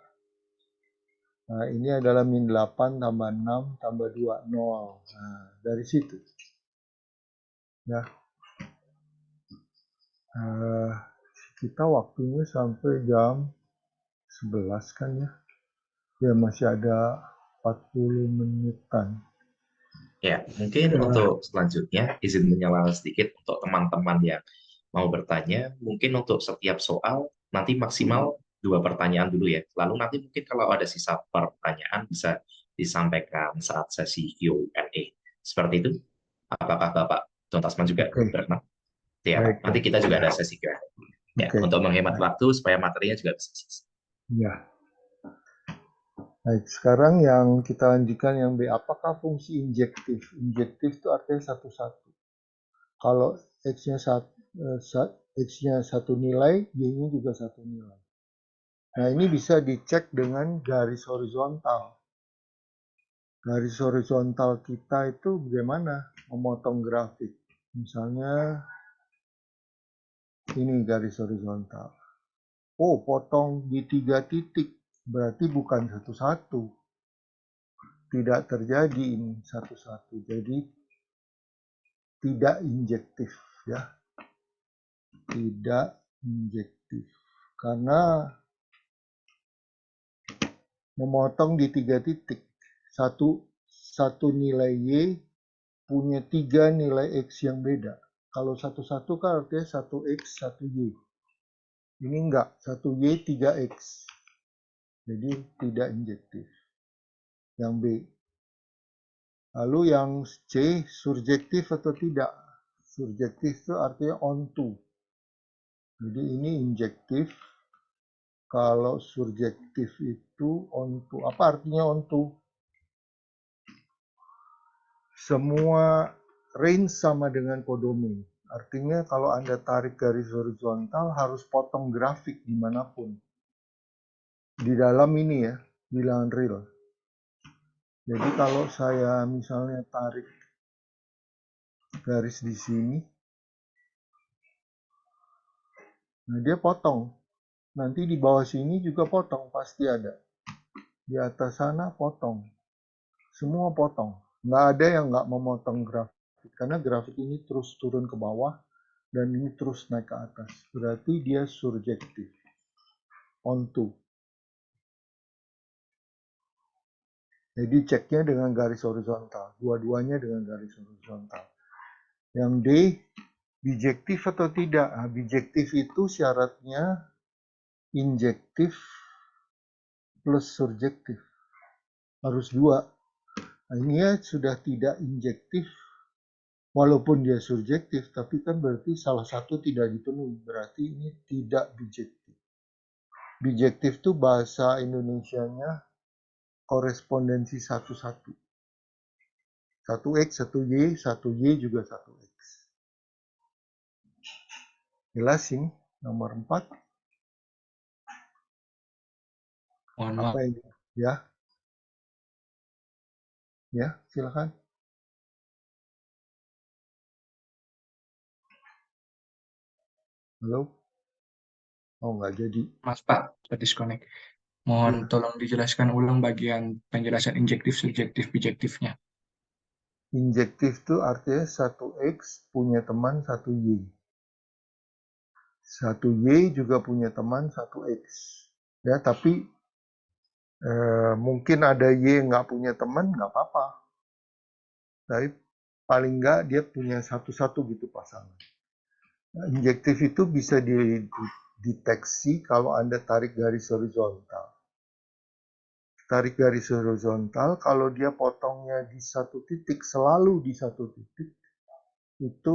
Nah, ini adalah min 8 tambah 6 tambah 2, 0. Nah, dari situ. Ya. Kita waktunya sampai jam 11 kan ya. Ya, masih ada 40 menitan. Ya, mungkin untuk selanjutnya izin menyela sedikit untuk teman-teman yang mau bertanya, mungkin untuk setiap soal nanti maksimal 2 pertanyaan dulu ya. Lalu nanti mungkin kalau ada sisa pertanyaan bisa disampaikan saat sesi Q&A. Seperti itu. Apakah Bapak Don Tasman juga berkenan? Ya, Baik, nanti Pak. kita juga ada sesi Q&A. Ya, Oke. untuk menghemat waktu supaya materinya juga bisa selesai. Ya. Baik, sekarang yang kita lanjutkan yang B. Apakah fungsi injektif? Injektif itu artinya satu-satu. Kalau X-nya satu nilai, Y-nya juga satu nilai. Nah, ini bisa dicek dengan garis horizontal. Garis horizontal kita itu bagaimana memotong grafik. Misalnya, ini garis horizontal. Oh, potong di 3 titik. Berarti bukan satu-satu. Tidak terjadi ini satu-satu. Jadi, tidak injektif ya. Tidak injektif. Karena memotong di 3 titik. Satu nilai Y punya 3 nilai X yang beda. Kalau satu-satu kan artinya 1X, 1Y. Ini enggak, 1Y, 3X. Jadi tidak injektif. Yang B. Lalu yang C, surjektif atau tidak? Surjektif itu artinya onto. Jadi ini injektif. Kalau surjektif itu onto. Apa artinya onto? Semua range sama dengan kodomain. Artinya kalau Anda tarik garis horizontal harus potong grafik dimanapun. Di dalam ini ya, bilangan real. Jadi kalau saya misalnya tarik garis di sini, nah dia potong. Nanti di bawah sini juga potong, pasti ada. Di atas sana potong. Semua potong. Nggak ada yang nggak memotong grafik. Karena grafik ini terus turun ke bawah, dan ini terus naik ke atas. Berarti dia surjektif. Onto. Jadi ceknya dengan garis horizontal. Dua-duanya dengan garis horizontal. Yang D, bijektif atau tidak? Nah, bijektif itu syaratnya injektif plus surjektif. Harus 2. Nah, ini ya sudah tidak injektif. Walaupun dia surjektif, tapi kan berarti salah satu tidak dipenuhi. Berarti ini tidak bijektif. Bijektif itu bahasa Indonesianya korespondensi satu-satu. 1X, 1Y, 1Y juga 1X. Jelas ini, nomor 4. Mohon maaf. Apa ini? Ya. Ya, silakan. Halo? Oh, nggak jadi. Mas Pak, disconnect. Mohon tolong dijelaskan ulang bagian penjelasan injektif, subjektif, bijektifnya. Injektif itu artinya 1X punya teman 1Y. 1Y juga punya teman 1X. Ya, tapi mungkin ada Y nggak punya teman, nggak apa-apa. Tapi paling nggak dia punya satu-satu gitu pasangan. Nah, injektif itu bisa dideteksi kalau Anda tarik garis horizontal. Tarik garis horizontal, kalau dia potongnya di satu titik, selalu di satu titik, itu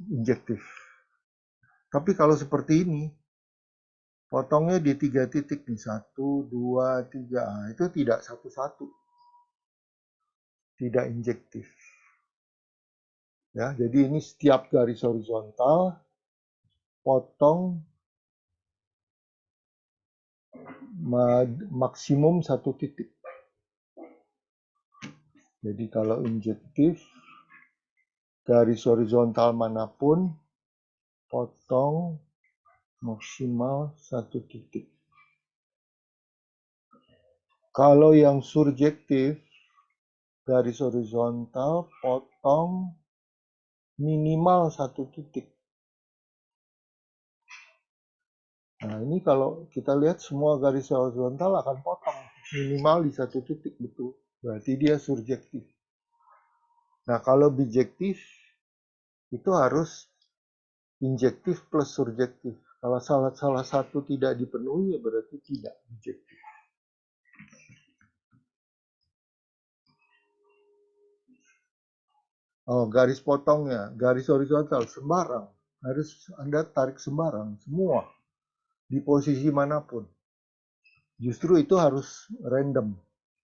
injektif. Tapi kalau seperti ini, potongnya di 3 titik, nih 1, 2, 3, itu tidak satu-satu. Tidak injektif. Ya, jadi ini setiap garis horizontal, potong maksimum satu titik. Jadi kalau injektif, garis horizontal manapun, potong Maksimal 1 titik. Kalau yang surjektif, garis horizontal, potong minimal 1 titik. Nah, ini kalau kita lihat semua garis horizontal akan potong minimal di 1 titik, betul. Berarti dia surjektif. Nah, kalau bijektif itu harus injektif plus surjektif. Kalau salah satu tidak dipenuhi, ya berarti tidak bijektif. Oh, garis potongnya, garis horizontal sembarang. Harus Anda tarik sembarang, semua. Di posisi manapun. Justru itu harus random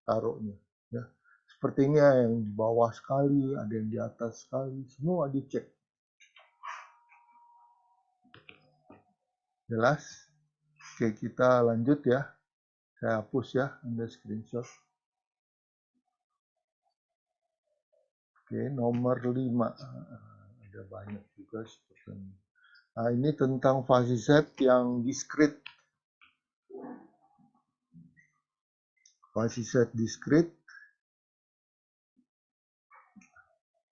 taruhnya. Ya. Sepertinya yang di bawah sekali, ada yang di atas sekali, semua dicek. Jelas? Oke, kita lanjut ya. Saya hapus ya, Anda screenshot. Oke, nomor 5. Ada banyak juga seperti. Nah, ini tentang fuzzy set yang discrete. Fuzzy set discrete.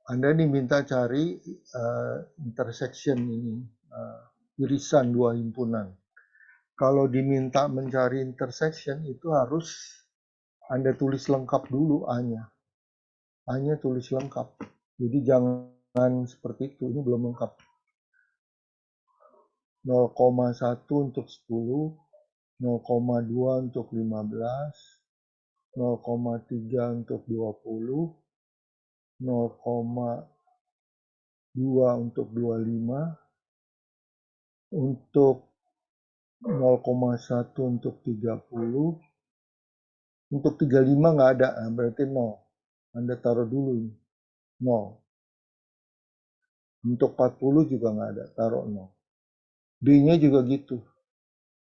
Anda diminta cari intersection ini, irisan dua himpunan. Kalau diminta mencari intersection itu harus Anda tulis lengkap dulu A-nya. A-nya tulis lengkap. Jadi jangan seperti itu, ini belum lengkap. 0,1 untuk 10, 0,2 untuk 15, 0,3 untuk 20, 0,2 untuk 25, untuk 0,1 untuk 30, untuk 35 nggak ada, berarti 0. Anda taruh dulu 0. Untuk 40 juga nggak ada, taruh 0. D-nya juga gitu,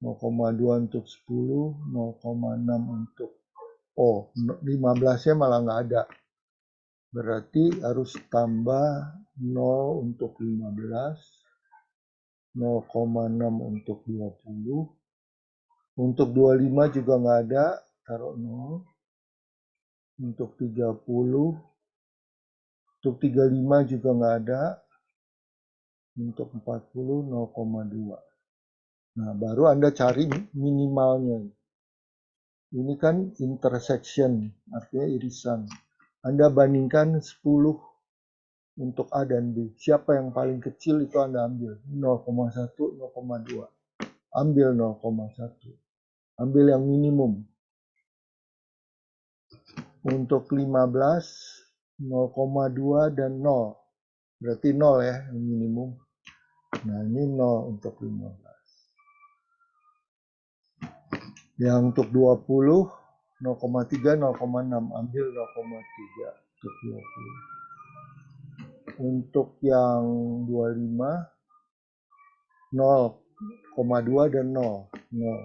0,2 untuk 10, 0,6 untuk, 15-nya malah nggak ada. Berarti harus tambah 0 untuk 15, 0,6 untuk 20, untuk 25 juga nggak ada, taruh 0. Untuk 30, untuk 35 juga nggak ada, untuk 40 0,2. Nah, baru Anda cari minimalnya. Ini kan intersection, artinya irisan. Anda bandingkan 10 untuk A dan B. Siapa yang paling kecil itu Anda ambil. 0,1, 0,2. Ambil 0,1. Ambil yang minimum. Untuk 15, 0,2 dan 0. Berarti 0 ya, yang minimum. Nah, ini 0 untuk 15. Yang untuk 20, 0,3, 0,6. Ambil 0,3 untuk 20. Untuk yang 25, 0,2 dan 0. 0.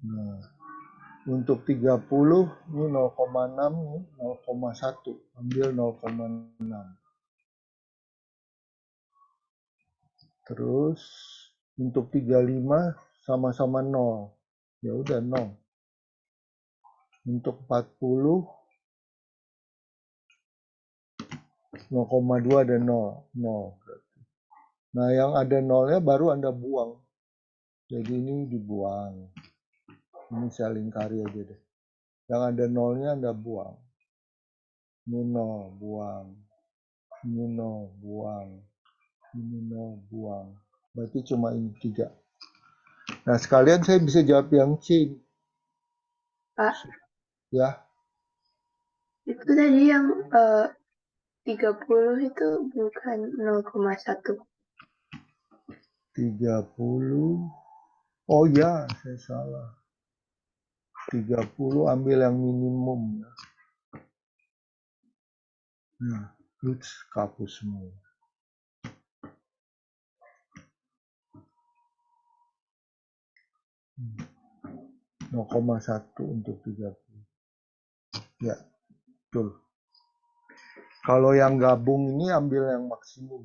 Nah, untuk 30, ini 0,6, 0,1. Ambil 0,6. Terus untuk 35 sama-sama 0. Ya udah 0. Untuk 40 0,2 dan 0. 0. Nah, yang ada 0-nya baru Anda buang. Jadi ini dibuang. Ini saya lingkari aja deh. Yang ada 0-nya Anda buang. Ini 0, buang. Ini 0, buang. Ini 0, buang. Berarti cuma ini 3. Nah, sekalian saya bisa jawab yang C. Pak, Ya, itu tadi yang 30 itu bukan 0,1. 30. Oh ya, saya salah. 30 ambil yang minimum. Nah, roots kapus semua. 0,1 untuk 30. Ya, betul. Kalau yang gabung ini ambil yang maksimum.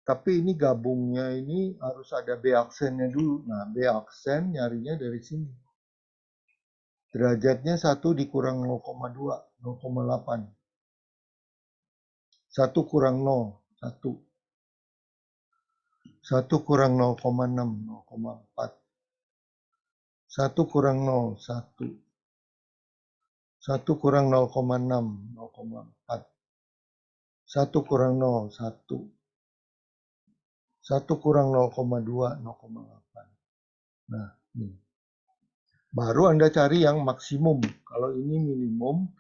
Tapi ini gabungnya ini harus ada B aksennya dulu. Nah, B aksen nyarinya dari sini. Derajatnya 1 dikurang 0,2, 0,8. 1 kurang 0, 1. 1 kurang 0,6, 0,4. 1 kurang 0, 1. 1 kurang 0,6, 0,4. 1 kurang 0, 1. 1 kurang 0,2, 0,8. Nah, ini. Baru Anda cari yang maksimum. Kalau ini minimum,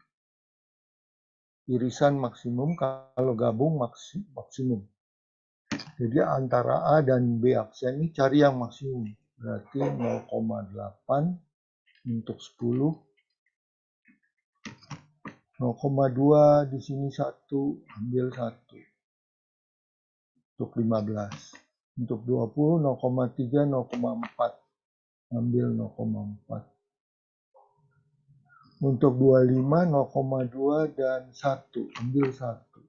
irisan maksimum. Kalau gabung maksimum. Jadi antara A dan B aksen ini cari yang maksimum. Berarti 0,8 untuk 10. 0,2 di sini 1, ambil 1. Untuk 15. Untuk 20, 0,3, 0,4. Ambil 0,4. Untuk 25, 0,2 dan 1. Ambil 1.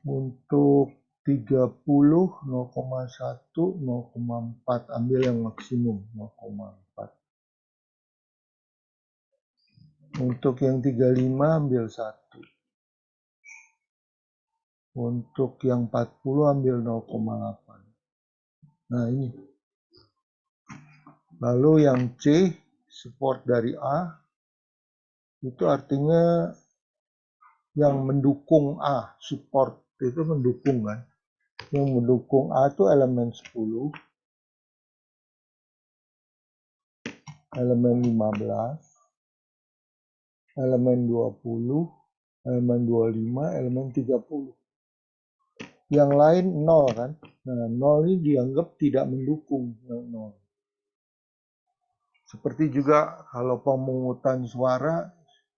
Untuk 30, 0,1, 0,4. Ambil yang maksimum, 0,4. Untuk yang 35, ambil 1. Untuk yang 40, ambil 0,8. Nah, ini. Lalu yang C, support dari A, itu artinya yang mendukung A, support itu mendukung kan. Yang mendukung A itu elemen 10, elemen 15, elemen 20, elemen 25, elemen 30. Yang lain 0 kan. Nah, 0 ini dianggap tidak mendukung yang 0. Seperti juga kalau pemungutan suara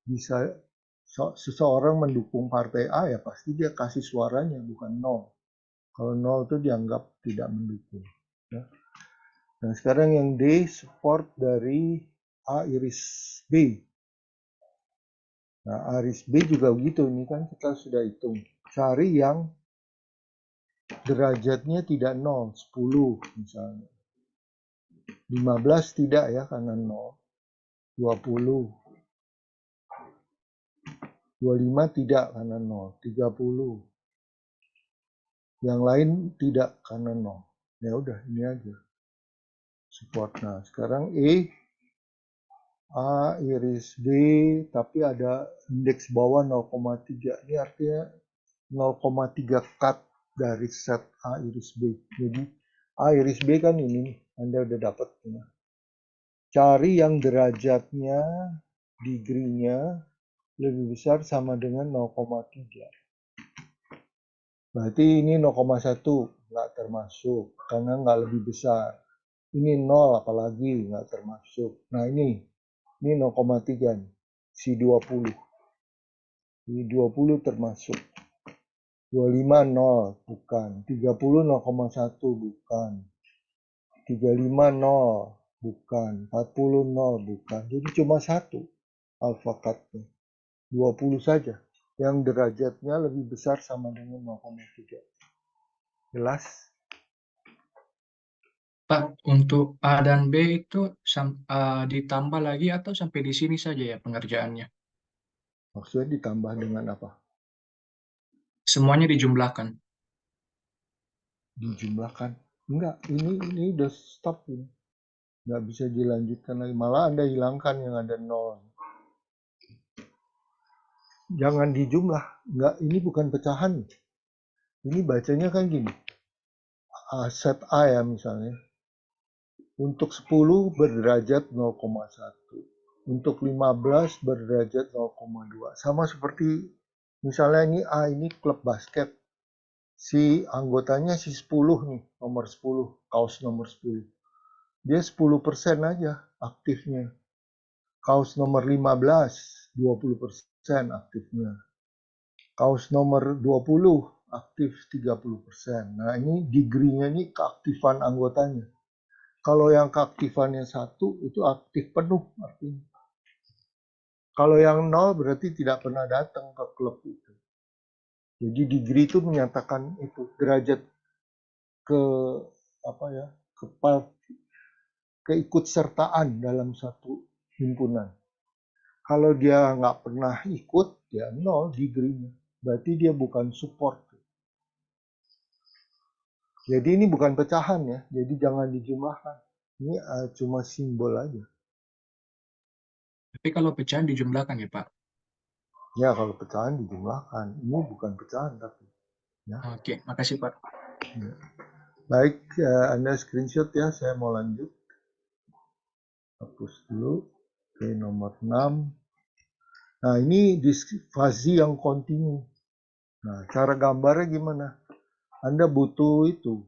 bisa seseorang mendukung partai A ya pasti dia kasih suaranya bukan 0. Kalau 0 itu dianggap tidak mendukung. Ya. Nah sekarang yang D support dari A iris B. Nah A iris B juga begitu. Ini kan kita sudah hitung. Cari yang derajatnya tidak 0, 10 misalnya. 15 tidak ya karena 0. 20. 25 tidak karena 0. 30. Yang lain tidak karena 0. Ya udah ini aja. Support. Nah, sekarang E A iris B tapi ada indeks bawah 0,3. Ini artinya 0,3 cut dari set A iris B. Jadi A iris B kan ini nih. Anda udah dapat. Ya. Cari yang derajatnya, degree-nya lebih besar sama dengan 0,3. Berarti ini 0,1 nggak termasuk karena nggak lebih besar. Ini 0 apalagi nggak termasuk. Nah ini 0,3 nih, si 20. Ini 20 termasuk. 25 0 bukan. 30 0,1 bukan. 35 0 bukan. 40 0 bukan. Jadi cuma satu alpha cut-nya. 20 saja. Yang derajatnya lebih besar sama dengan 0,3. Jelas? Pak, untuk A dan B itu ditambah lagi atau sampai di sini saja ya pengerjaannya? Maksudnya ditambah dengan apa? Semuanya dijumlahkan. Dijumlahkan. Enggak, ini udah stop ini. Nggak bisa dilanjutkan lagi. Malah Anda hilangkan yang ada 0. Jangan dijumlah. Enggak, ini bukan pecahan. Ini bacanya kan gini. Set A ya misalnya. Untuk 10 berderajat 0,1. Untuk 15 berderajat 0,2. Sama seperti misalnya ini A ini klub basket. Si anggotanya si 10 nih, nomor 10, kaos nomor 10. Dia 10% aja aktifnya. Kaos nomor 15, 20% aktifnya. Kaos nomor 20 aktif 30%. Nah ini degree-nya ini keaktifan anggotanya. Kalau yang keaktifannya 1 itu aktif penuh artinya. Kalau yang 0 berarti tidak pernah datang ke klub itu. Jadi degree itu menyatakan itu derajat ke apa ya, keikutsertaan dalam satu himpunan. Kalau dia nggak pernah ikut, ya 0 degree-nya. Berarti dia bukan support. Jadi ini bukan pecahan ya, jadi jangan dijumlahkan. Ini cuma simbol aja. Tapi kalau pecahan dijumlahkan ya Pak. Ya kalau pecahan dijumlahkan. Ini bukan pecahan tapi. Ya. Oke, makasih Pak. Ya. Baik, Anda screenshot ya, saya mau lanjut. Hapus dulu. Oke, nomor 6. Nah, ini disfazi yang kontinu. Nah, cara gambarnya gimana? Anda butuh itu,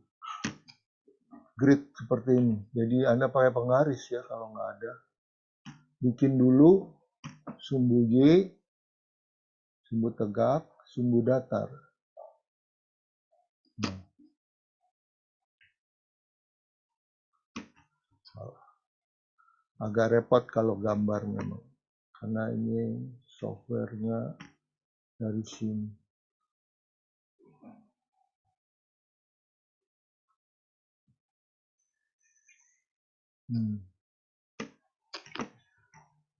grid seperti ini. Jadi Anda pakai penggaris ya kalau nggak ada. Bikin dulu sumbu Y, sumbu tegak, sumbu datar. Nah. Agak repot kalau gambar memang. Karena ini softwarenya dari sini.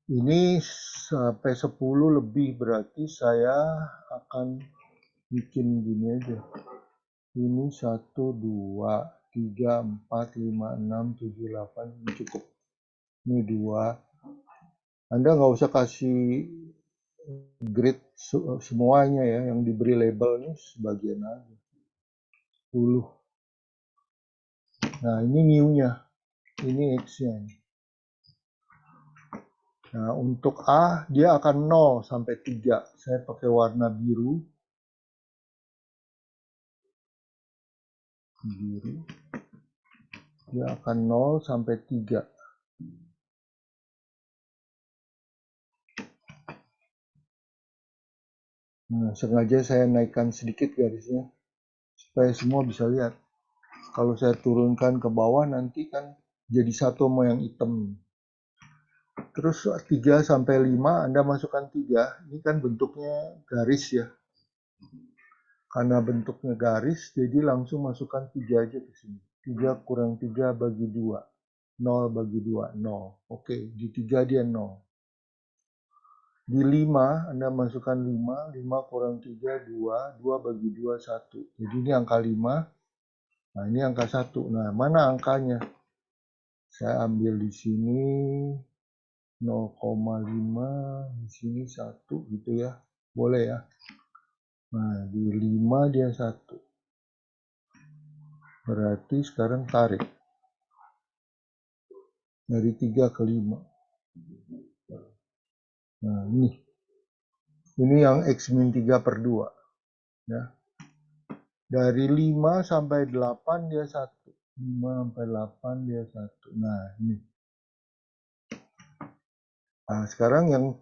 Ini sampai 10 lebih berarti saya akan bikin gini aja. Ini 1, 2, 3, 4, 5, 6, 7, 8. Ini cukup. Ini 2. Anda nggak usah kasih grid semuanya ya. Yang diberi label ini sebagian aja. 10. Nah ini new-nya. Ini X-nya. Nah untuk A dia akan 0 sampai 3. Saya pakai warna biru. Dia akan 0 sampai 3. Nah, sengaja saya naikkan sedikit garisnya supaya semua bisa lihat. Kalau saya turunkan ke bawah nanti kan jadi satu sama yang hitam. Terus 3 sampai 5 Anda masukkan 3. Ini kan bentuknya garis ya. Karena bentuknya garis jadi langsung masukkan 3 aja ke sini. 3 kurang 3 bagi 2. 0 bagi 2, 0. Oke, di 3 dia 0. Di 5, Anda masukkan 5. 5 kurang 3, 2. 2 bagi 2, 1. Jadi ini angka 5. Nah, ini angka 1. Nah, mana angkanya? Saya ambil di sini 0,5. Di sini 1 gitu ya. Boleh ya. Nah, di 5 dia 1. Berarti sekarang tarik. Dari 3 ke 5. Nah, ini. Ini yang X-3 per 2. Ya. Dari 5 sampai 8 dia 1. 5 sampai 8 dia 1. Nah, ini. Nah, sekarang yang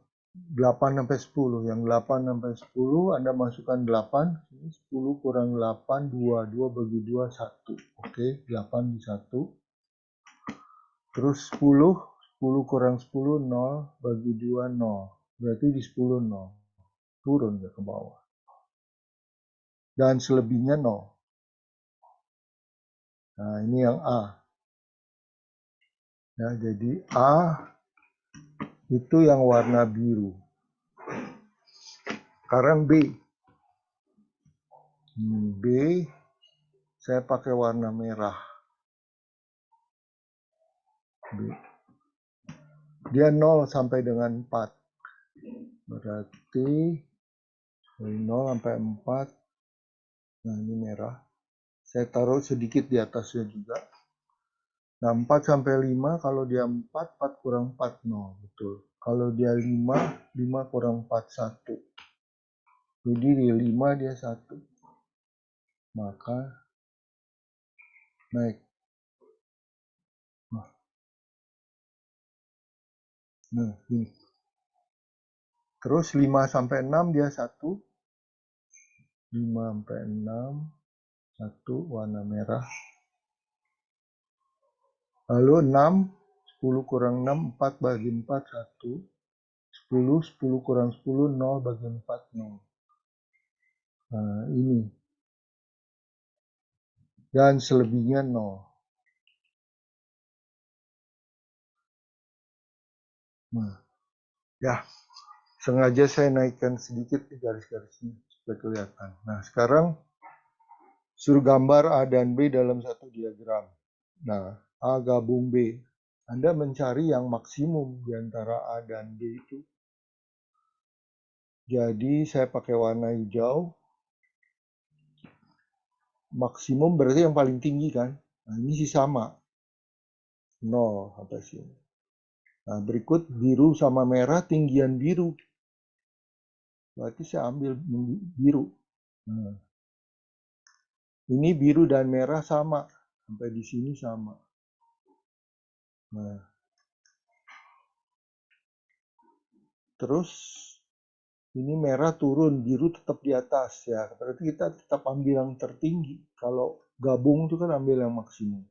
8 sampai 10. Yang 8 sampai 10 Anda masukkan 8. 10 kurang 8, 2. 2 bagi 2, 1. Oke, 8 di 1. Terus 10. 10 kurang 10, 0. Bagi 2, 0. Berarti di 10, 0. Turun ke bawah. Dan selebihnya 0. Nah, ini yang A. Ya, jadi A itu yang warna biru. Sekarang B. B saya pakai warna merah. B. Dia 0 sampai dengan 4. Berarti dari 0 sampai 4. Nah, ini merah. Saya taruh sedikit di atasnya juga. Nah, 4 sampai 5, kalau dia 4, 4 kurang 4, 0. Betul. Kalau dia 5, 5 kurang 4, 1. Jadi di 5 dia 1. Maka naik. Nah, ini. Terus 5 sampai 6 dia 1. 5 sampai 6. 1 warna merah. Lalu 6. 10 kurang 6, 4 bagi 4, 1. 10 kurang 10, 0 bagi 4, 0. Nah, ini. Dan selebihnya 0. Nah, ya, sengaja saya naikkan sedikit di garis-garisnya supaya kelihatan. Nah, sekarang suruh gambar A dan B dalam satu diagram. Nah, A gabung B. Anda mencari yang maksimum di antara A dan B itu. Jadi saya pakai warna hijau. Maksimum berarti yang paling tinggi kan. Nah, ini sih sama. 0 sampai sini. Nah, berikut biru sama merah, tinggian biru. Berarti saya ambil biru. Nah, ini biru dan merah sama. Sampai di sini sama. Nah, terus ini merah turun, biru tetap di atas ya. Berarti kita tetap ambil yang tertinggi. Kalau gabung itu kan ambil yang maksimum.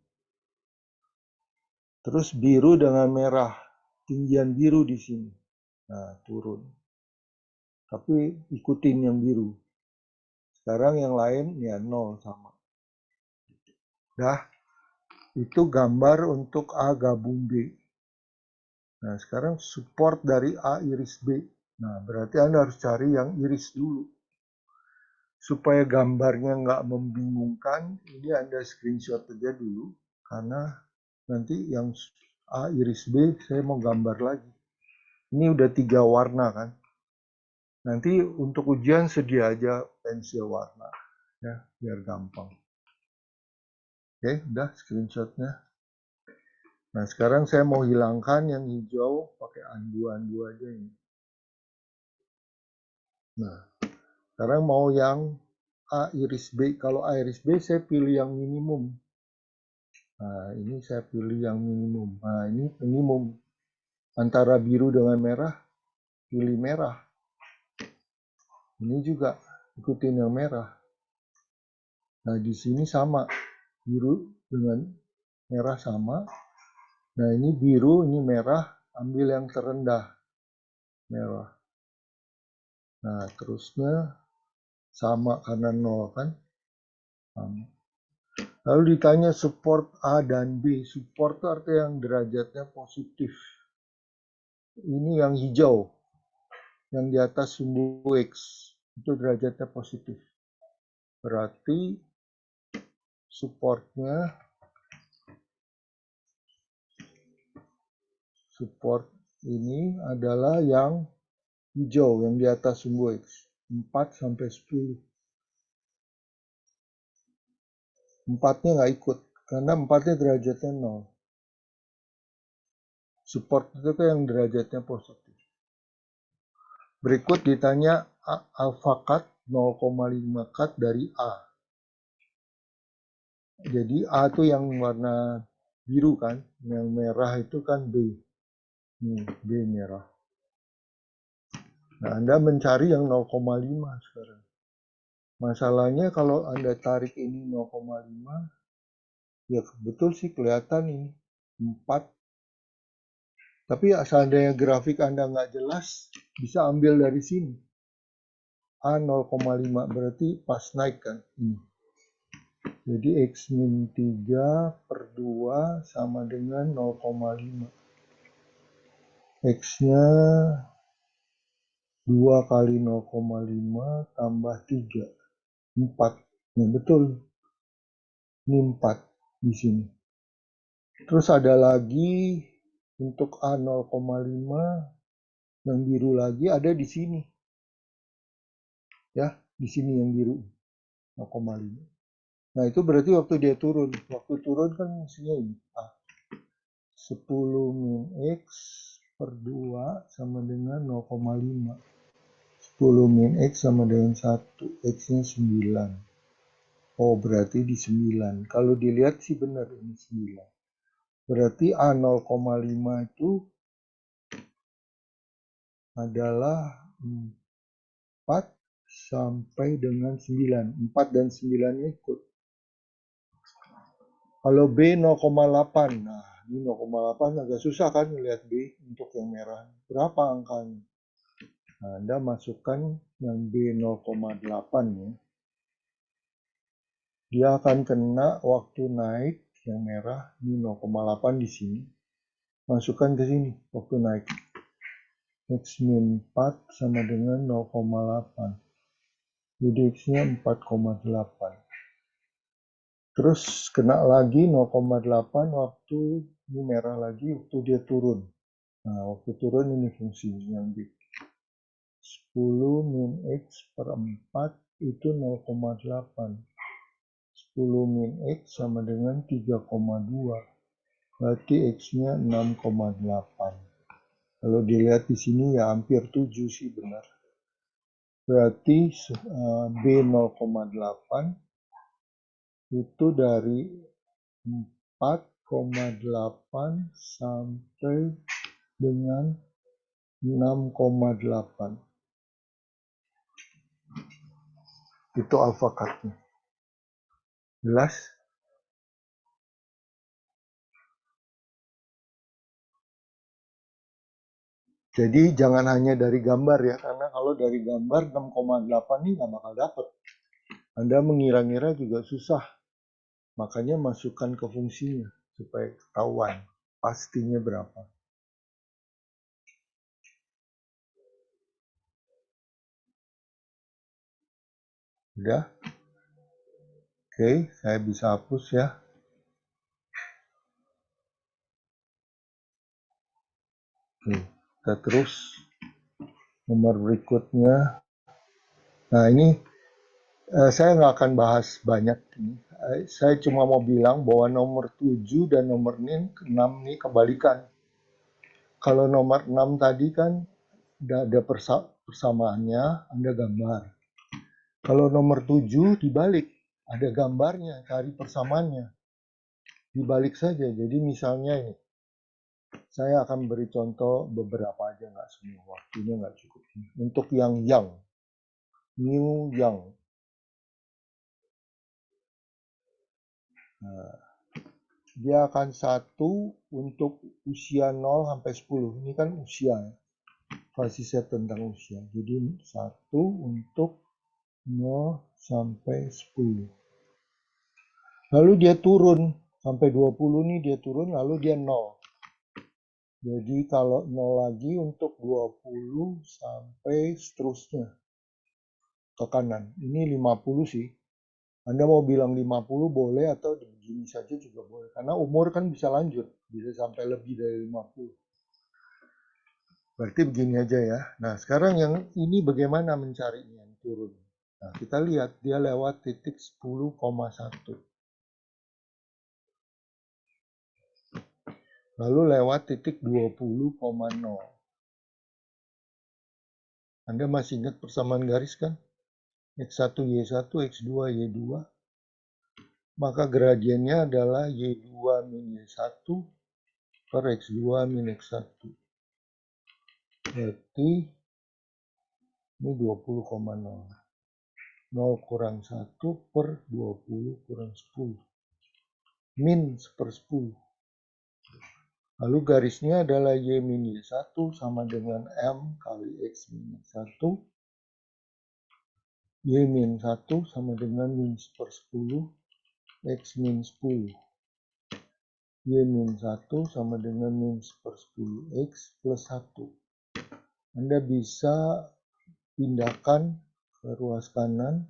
Terus biru dengan merah, tinggian biru di sini. Nah, turun. Tapi ikutin yang biru. Sekarang yang lain ya 0 sama. Dah, itu gambar untuk A gabung B. Nah, sekarang support dari A iris B. Nah, berarti Anda harus cari yang iris dulu. Supaya gambarnya nggak membingungkan, ini Anda screenshot aja dulu. Karena nanti yang A iris B saya mau gambar lagi. Ini udah 3 warna kan. Nanti untuk ujian sedia aja pensil warna. Ya, biar gampang. Oke, udah screenshotnya. Nah, sekarang saya mau hilangkan yang hijau pakai andu-andu aja ini. Nah, sekarang mau yang A iris B. Kalau A iris B saya pilih yang minimum. Nah, ini saya pilih yang minimum. Nah, ini minimum. Antara biru dengan merah, pilih merah. Ini juga ikutin yang merah. Nah, di sini sama. Biru dengan merah sama. Nah, ini biru, ini merah. Ambil yang terendah. Merah. Nah, terusnya sama karena 0 kan. Sama. Lalu ditanya support A dan B. Support itu artinya yang derajatnya positif. Ini yang hijau. Yang di atas sumbu X. Itu derajatnya positif. Berarti support ini adalah yang hijau, yang di atas sumbu X. 4 sampai 10. 4-nya nggak ikut. Karena 4-nya derajatnya 0. Support itu kan yang derajatnya positif. Berikut ditanya alpha cut 0,5 cut dari A. Jadi A itu yang warna biru kan, yang merah itu kan B. B merah. Nah, Anda mencari yang 0,5 sekarang. Masalahnya kalau Anda tarik ini 0,5, ya betul sih kelihatan ini 4. Tapi seandainya grafik Anda nggak jelas, bisa ambil dari sini. A 0,5 berarti pas naik kan ini. Jadi X min 3 per 2 sama dengan 0,5. X-nya 2 kali 0,5 tambah 3. 4. Nah, betul. Ini 4 di sini. Terus ada lagi untuk A 0,5 yang biru lagi ada di sini. Ya, di sini yang biru 0,5. Nah, itu berarti waktu dia turun. Waktu turun kan mestinya ini. 10 min X per 2 sama dengan 0,5. 10 min X sama dengan 1. X-nya 9. Oh, berarti di 9. Kalau dilihat sih benar ini 9. Berarti A 0,5 itu adalah 4 sampai dengan 9. 4 dan 9-nya ikut. Kalau B 0,8. Nah, ini 0,8 agak susah kan melihat B untuk yang merah. Berapa angkanya? Nah, Anda masukkan yang B 0,8 ya. Dia akan kena waktu naik yang merah, ini 0,8 di sini. Masukkan ke sini waktu naik. X min 4 sama dengan 0,8. Jadi X-nya 4,8. Terus kena lagi 0,8 waktu ini merah lagi waktu dia turun. Nah, waktu turun ini fungsi yang di 10 min X per 4 itu 0,8. 10 min X sama dengan 3,2. Berarti X-nya 6,8. Kalau dilihat di sini ya hampir 7 sih benar. Berarti B 0,8 itu dari 4,8 sampai dengan 6,8. Itu alpha cut-nya. Jelas? Jadi jangan hanya dari gambar ya, karena kalau dari gambar 6,8 ini nggak bakal dapet. Anda mengira-ngira juga susah. Makanya masukkan ke fungsinya supaya ketahuan pastinya berapa. Udah? Oke, saya bisa hapus ya. Oke, kita terus nomor berikutnya. Nah ini saya nggak akan bahas banyak ini. Saya cuma mau bilang bahwa nomor 7 dan nomor 6 ini kebalikan. Kalau nomor 6 tadi kan ada persamaannya, Anda gambar. Kalau nomor 7 dibalik, ada gambarnya, cari persamaannya. Dibalik saja, jadi misalnya ini. Saya akan beri contoh beberapa aja, nggak semua. Waktunya nggak cukup. Untuk yang new young. Nah, dia akan 1 untuk usia 0 sampai 10. Ini kan usia ya. Pasti saya tentang usia. Jadi 1 untuk 0 sampai 10. Lalu dia turun sampai 20 nih dia turun lalu dia 0. Jadi kalau 0 lagi untuk 20 sampai seterusnya ke kanan. Ini 50 sih. Anda mau bilang 50 boleh atau begini saja juga boleh. Karena umur kan bisa lanjut. Bisa sampai lebih dari 50. Berarti begini aja ya. Nah sekarang yang ini bagaimana mencarinya yang turun. Nah kita lihat dia lewat titik 10,1. Lalu lewat titik 20,0. Anda masih ingat persamaan garis kan? X1, Y1, X2, Y2. Maka gradiennya adalah Y2 min Y1 per X2 min X1. Berarti ini 20,0. 0 kurang 1 per 20 kurang 10. Min seper-10. Lalu garisnya adalah Y min Y1 sama dengan M kali X min Y1. Y min 1 sama dengan min seper-10 X min 10. Y min 1 sama dengan min seper-10 X plus 1. Anda bisa pindahkan ke ruas kanan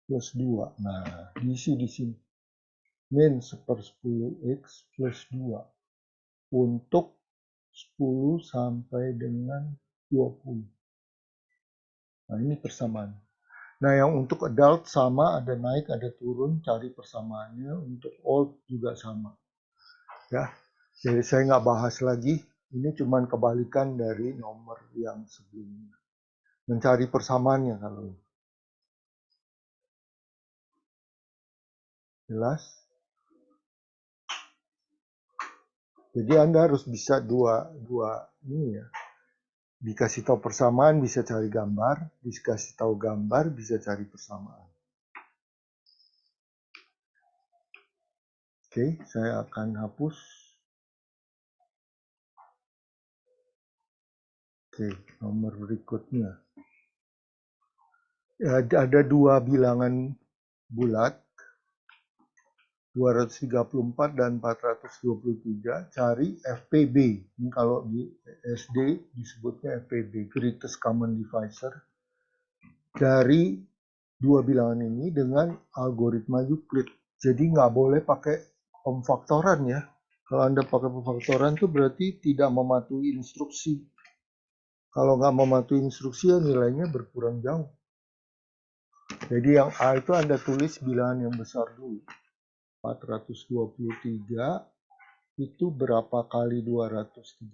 plus 2. Nah, diisi di sini. Min seper-10 X plus 2. Untuk 10 sampai dengan 20. Nah, ini persamaan. Nah, yang untuk adult sama, ada naik, ada turun, cari persamaannya. Untuk old juga sama. Ya, jadi saya nggak bahas lagi. Ini cuma kebalikan dari nomor yang sebelumnya. Mencari persamaannya kalau jelas. Jadi Anda harus bisa dua ini ya. Dikasih tahu persamaan bisa cari gambar, dikasih tahu gambar bisa cari persamaan. Oke, saya akan hapus. Oke, nomor berikutnya. Ada 2 bilangan bulat 234 dan 423, cari FPB. Ini kalau di SD disebutnya FPB, Greatest Common Divisor, dari dua bilangan ini dengan algoritma Euclid. Jadi nggak boleh pakai pemfaktoran ya. Kalau Anda pakai pemfaktoran itu berarti tidak mematuhi instruksi. Kalau nggak mematuhi instruksi ya nilainya berkurang jauh. Jadi yang A itu Anda tulis bilangan yang besar dulu. 423 itu berapa kali 234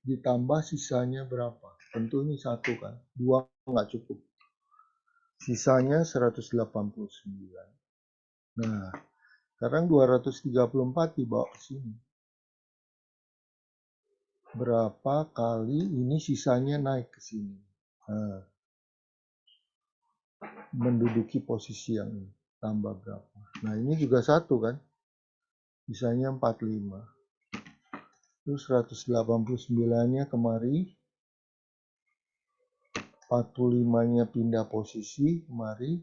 ditambah sisanya berapa? Tentu ini satu kan, 2 nggak cukup. Sisanya 189. Nah, sekarang 234 dibawa ke sini. Berapa kali ini sisanya naik ke sini? Nah, menduduki posisi yang ini. Tambah berapa? Nah, ini juga satu kan? Sisanya 45. Terus 189-nya kemari. 45-nya pindah posisi kemari.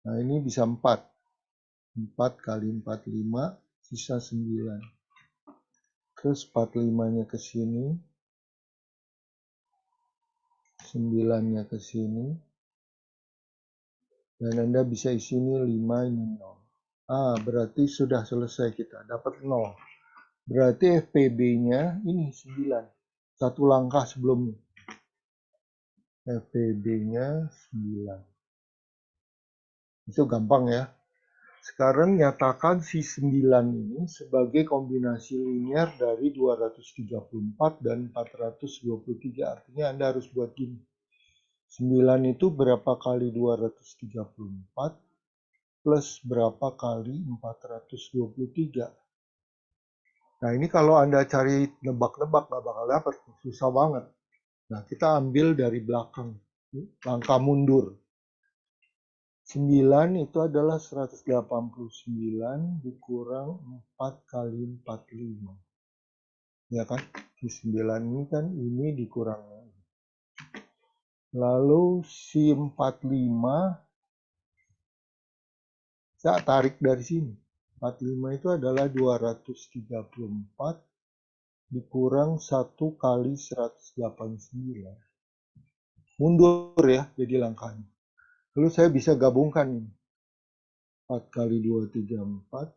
Nah, ini bisa 4. 4 kali 45, sisa 9. Terus 45-nya ke sini. 9-nya ke sini. Dan Anda bisa isi ini 5, ini 0. Berarti sudah selesai kita. Dapat 0. Berarti FPB-nya ini 9. Satu langkah sebelumnya. FPB-nya 9. Itu gampang ya. Sekarang nyatakan si 9 ini sebagai kombinasi linear dari 234 dan 423. Artinya Anda harus buat gini. 9 itu berapa kali 234 plus berapa kali 423. Nah ini kalau Anda cari nebak-nebak nggak bakal dapat. Susah banget. Nah kita ambil dari belakang. Langkah mundur. 9 itu adalah 189 dikurang 4 kali 45. Ya kan? Si 9 ini kan ini dikurang. Lalu si 45 saya tarik dari sini. 45 itu adalah 234 dikurang 1 kali 189. Mundur ya jadi langkahnya. Lalu saya bisa gabungkan ini. 4 kali 2, 3, 4.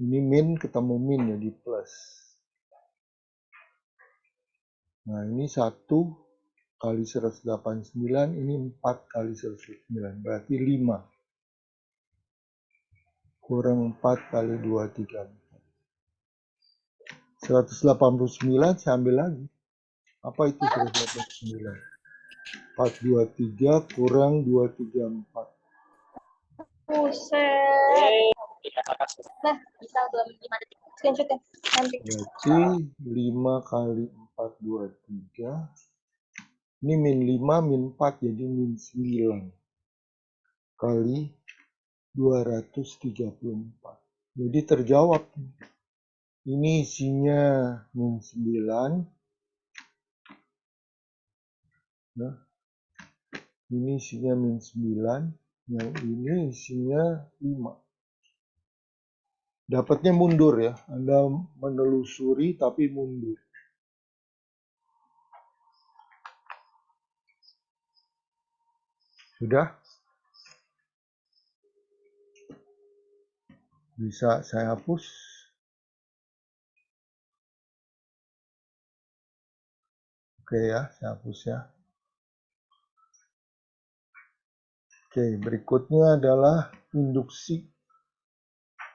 Ini min ketemu min jadi plus. Nah ini 1 kali 189, ini 4 kali 189. Berarti 5. Kurang 4 kali 2, 3, 4. 189 saya ambil lagi. Apa itu 189? 4, 2, 3 kurang 2, 3, 4. Buset. Nah, bisa 5 detik. Screenshot ya. Nanti. Berarti 5 kali 4, 2, 3. Ini min 5, min 4, jadi min 9. Kali 234. Jadi terjawab. Ini isinya min 9. Nah, ini isinya min 9. Yang ini isinya 5. Dapatnya mundur ya. Anda menelusuri tapi mundur. Sudah? Bisa saya hapus. Oke ya, saya hapus ya. Oke, berikutnya adalah induksi.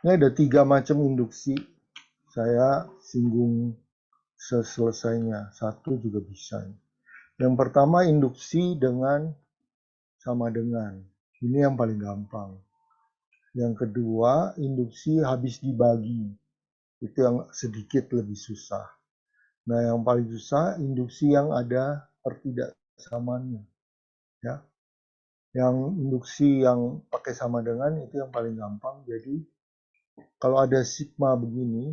Ini ada 3 macam induksi. Saya singgung seselesainya. 1 juga bisa. Yang pertama induksi dengan sama dengan. Ini yang paling gampang. Yang kedua induksi habis dibagi. Itu yang sedikit lebih susah. Nah yang paling susah induksi yang ada pertidaksamaannya. Ya. Yang induksi yang pakai sama dengan itu yang paling gampang. Jadi kalau ada sigma begini,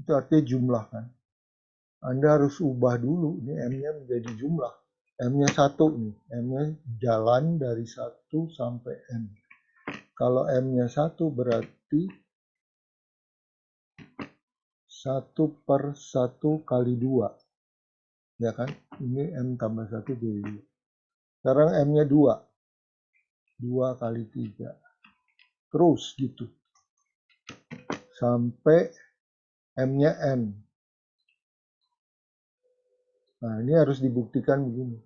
itu artinya jumlah kan. Anda harus ubah dulu, ini M-nya menjadi jumlah. M-nya 1 nih, M-nya jalan dari 1 sampai N. Kalau M-nya 1 berarti 1/1 kali 2. Ya kan? Ini M tambah 1 jadi 2. Sekarang M-nya 2. 2 kali 3. Terus gitu. Sampai M-nya N. Nah, ini harus dibuktikan begini.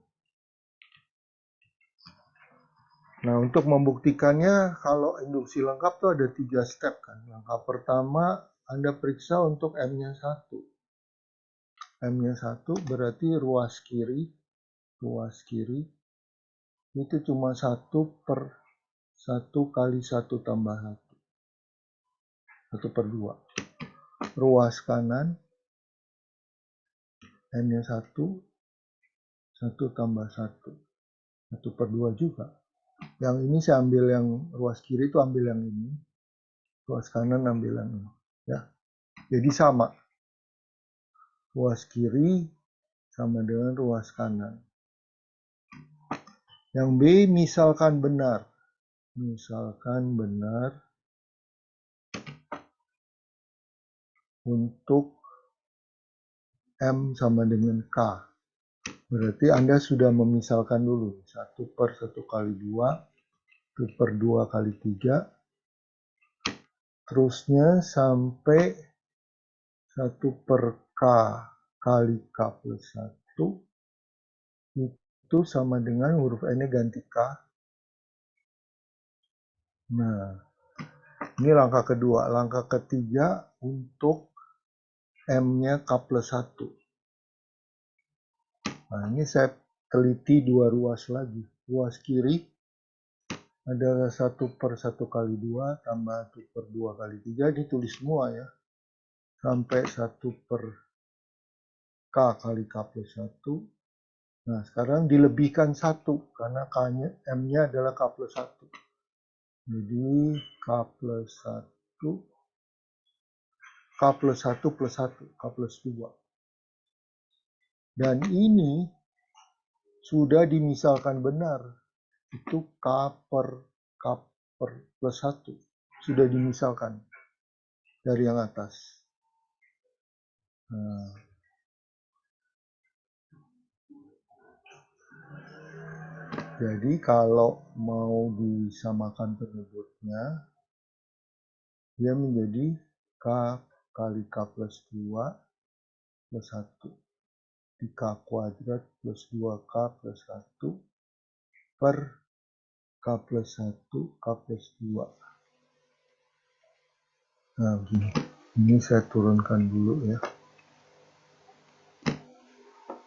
Nah, untuk membuktikannya, kalau induksi lengkap tuh ada 3 step kan. Langkah pertama, Anda periksa untuk M-nya 1. M-nya 1 berarti ruas kiri itu cuma 1/1 kali 1 tambah 1. 1/2. Ruas kanan, M-nya 1, 1 tambah 1. 1/2 juga. Yang ini saya ambil yang ruas kiri itu ambil yang ini. Ruas kanan ambil yang ini. Ya. Jadi sama. Ruas kiri sama dengan ruas kanan. Yang B misalkan benar. Misalkan benar untuk M sama dengan K. Berarti Anda sudah memisalkan dulu. 1/1 kali 2, 1/2 kali 3. Terusnya sampai 1/K kali K plus 1. Itu sama dengan huruf N-nya ganti K. Nah, ini langkah kedua. Langkah ketiga untuk M-nya K plus 1. Nah, ini saya teliti 2 ruas lagi. Ruas kiri adalah 1/1 kali 2 tambah 1/2 kali 3. Ditulis semua ya. Sampai 1/K kali K plus 1. Nah, sekarang dilebihkan 1 karena M-nya adalah K plus 1. Jadi K plus 1 plus 1 plus 1, K plus 2. Dan ini sudah dimisalkan benar. Itu K plus 1. Sudah dimisalkan dari yang atas. Nah, jadi kalau mau disamakan penyebutnya, dia menjadi K kali K plus 2 plus 1. Di K kuadrat plus 2K plus 1 per K plus 1 K plus 2. Nah, begini. Ini saya turunkan dulu ya.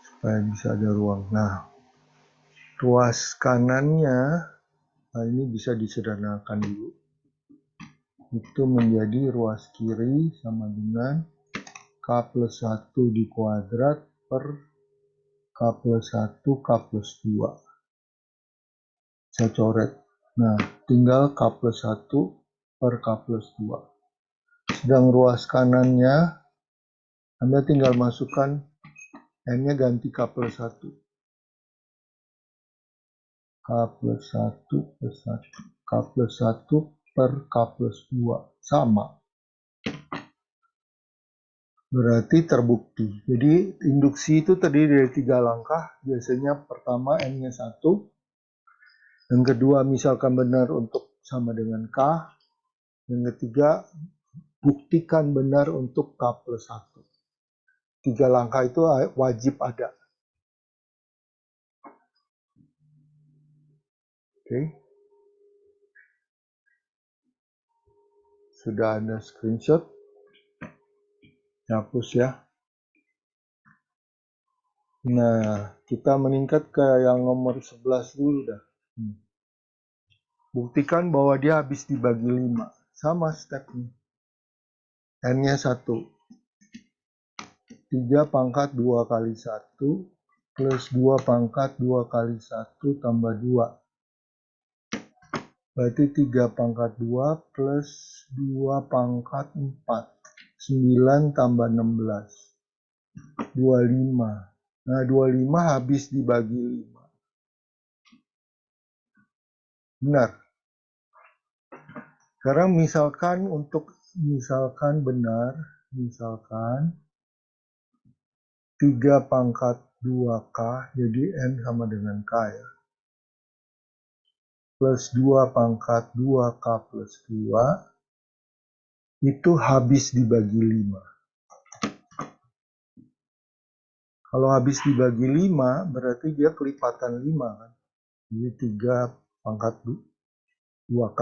Supaya bisa ada ruang. Nah, ruas kanannya, nah ini bisa disederhanakan dulu. Itu menjadi ruas kiri sama dengan K plus 1 di kuadrat per K plus 1 K plus 2. Saya coret. Nah, tinggal K plus 1 per K plus 2. Sedang ruas kanannya, Anda tinggal masukkan N-nya ganti K plus 1. K plus 1 plus 1. K plus 1 per K plus 2. Sama. Berarti terbukti. Jadi induksi itu terdiri dari 3 langkah. Biasanya pertama N-nya 1. Yang kedua misalkan benar untuk sama dengan K. Yang ketiga buktikan benar untuk K plus 1. 3 langkah itu wajib ada. Oke. Sudah ada screenshot. Hapus ya. Nah, kita meningkat ke yang nomor 11 dulu dah. Buktikan bahwa dia habis dibagi 5. Sama stepnya. N-nya 1. 3 pangkat 2 kali 1 plus 2 pangkat 2 kali 1 tambah 2. Berarti 3 pangkat 2 plus 2 pangkat 4. 9 tambah 16. 25. Nah, 25 habis dibagi 5. Benar. Sekarang misalkan benar, misalkan 3 pangkat 2K, jadi N sama dengan K ya. Plus 2 pangkat 2K plus 2, itu habis dibagi 5. Kalau habis dibagi 5, berarti dia kelipatan 5 kan. Jadi 3 pangkat 2K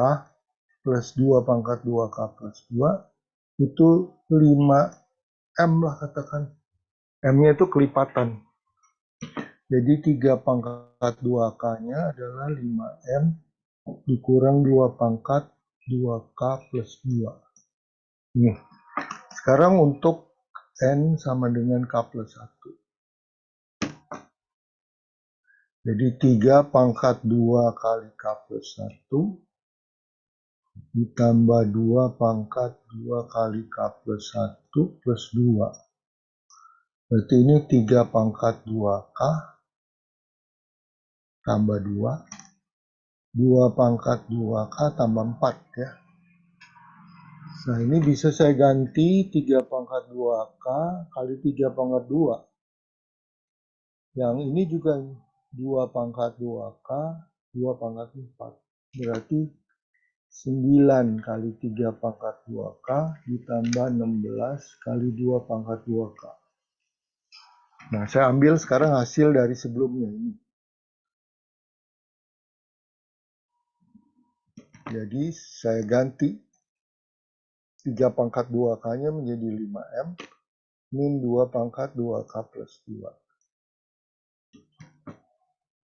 plus 2 pangkat 2K plus 2, itu 5M lah katakan. M-nya itu kelipatan. Jadi 3 pangkat 2K-nya adalah 5M dikurang 2 pangkat 2K plus 2. Nih, sekarang untuk N sama dengan K plus 1. Jadi 3 pangkat 2 kali K plus 1 ditambah 2 pangkat 2 kali K plus 1 plus 2. Berarti ini 3 pangkat 2K tambah 2. 2 pangkat 2K tambah 4 ya. Nah, ini bisa saya ganti 3 pangkat 2K kali 3 pangkat 2. Yang ini juga 2 pangkat 2K, 2 pangkat 4. Berarti 9 kali 3 pangkat 2K ditambah 16 kali 2 pangkat 2K. Nah, saya ambil sekarang hasil dari sebelumnya ini. Jadi, saya ganti 3 pangkat 2K-nya menjadi 5M min 2 pangkat 2K plus 2.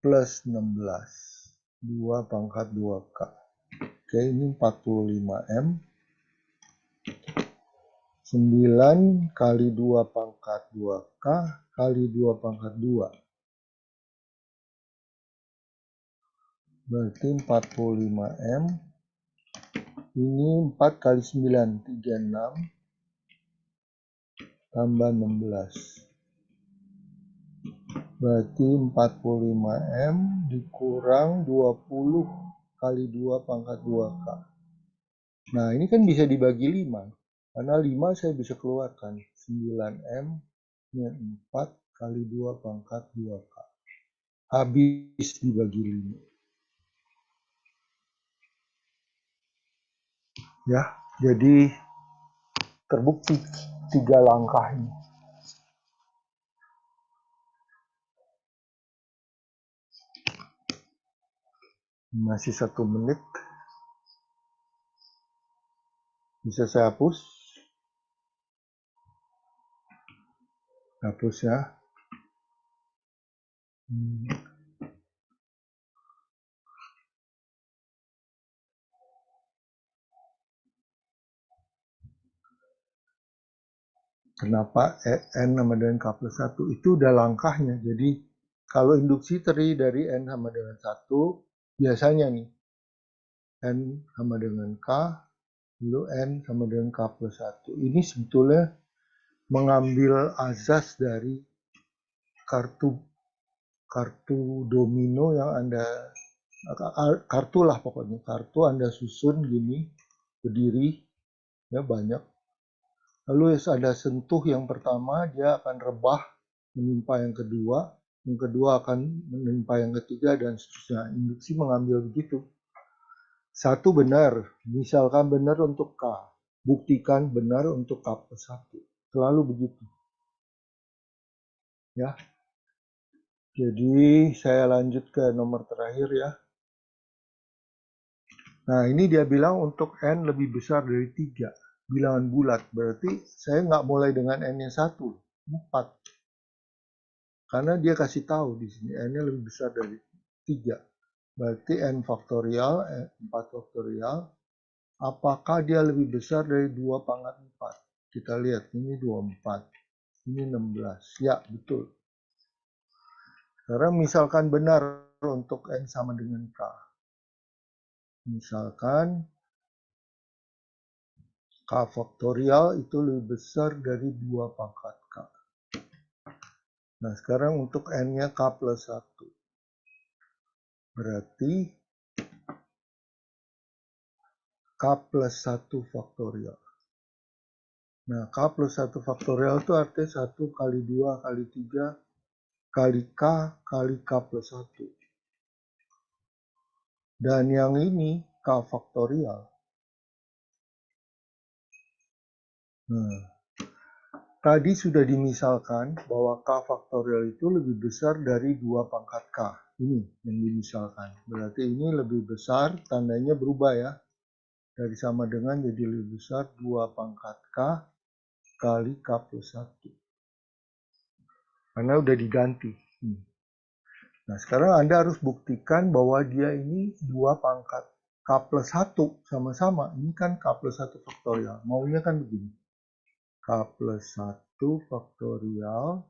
Plus 16. 2 pangkat 2K. Oke, ini 45M. 9 kali 2 pangkat 2K kali 2 pangkat 2. Berarti 45M. Ini 4 kali 9, 36. Tambah 16. Berarti 45M dikurang 20 kali 2 pangkat 2K. Nah, ini kan bisa dibagi 5. Karena 5 saya bisa keluarkan. 9M min 4 kali 2 pangkat 2K. Habis dibagi 5. Ya, jadi terbukti 3 langkah ini. Masih 1 menit. Bisa saya hapus? Hapus ya. Kenapa N sama dengan K plus 1? Itu udah langkahnya. Jadi kalau induksi terdiri dari N sama dengan 1, biasanya nih N sama dengan K, lalu N sama dengan K plus 1. Ini sebetulnya mengambil azas dari kartu domino yang Anda, kartu lah pokoknya, kartu Anda susun gini, berdiri, ya banyak. Lalu ada sentuh yang pertama, dia akan rebah menimpa yang kedua akan menimpa yang ketiga, dan seterusnya. Induksi mengambil begitu. Satu benar, misalkan benar untuk K, buktikan benar untuk K plus 1. Selalu begitu. Ya. Jadi saya lanjut ke nomor terakhir ya. Nah, ini dia bilang untuk N lebih besar dari 3. Bilangan bulat, berarti saya nggak mulai dengan N-nya 1, 4. Karena dia kasih tahu di sini N-nya lebih besar dari 3. Berarti N faktorial, 4 faktorial, apakah dia lebih besar dari 2 pangkat 4? Kita lihat, ini 24, ini 16. Ya, betul. Sekarang misalkan benar untuk N sama dengan K. Misalkan K faktorial itu lebih besar dari 2 pangkat K. Nah, sekarang untuk N-nya K plus 1. Berarti K plus 1 faktorial. Nah, K plus 1 faktorial itu artinya 1 kali 2 kali 3 kali K plus 1. Dan yang ini K faktorial. Nah, tadi sudah dimisalkan bahwa K faktorial itu lebih besar dari 2 pangkat K. Ini yang dimisalkan. Berarti ini lebih besar, tandanya berubah ya. Dari sama dengan jadi lebih besar 2 pangkat K kali K plus 1. Karena udah diganti. Nah, sekarang Anda harus buktikan bahwa dia ini 2 pangkat K plus 1 sama-sama. Ini kan K plus 1 faktorial. Maunya kan begini. K plus 1 faktorial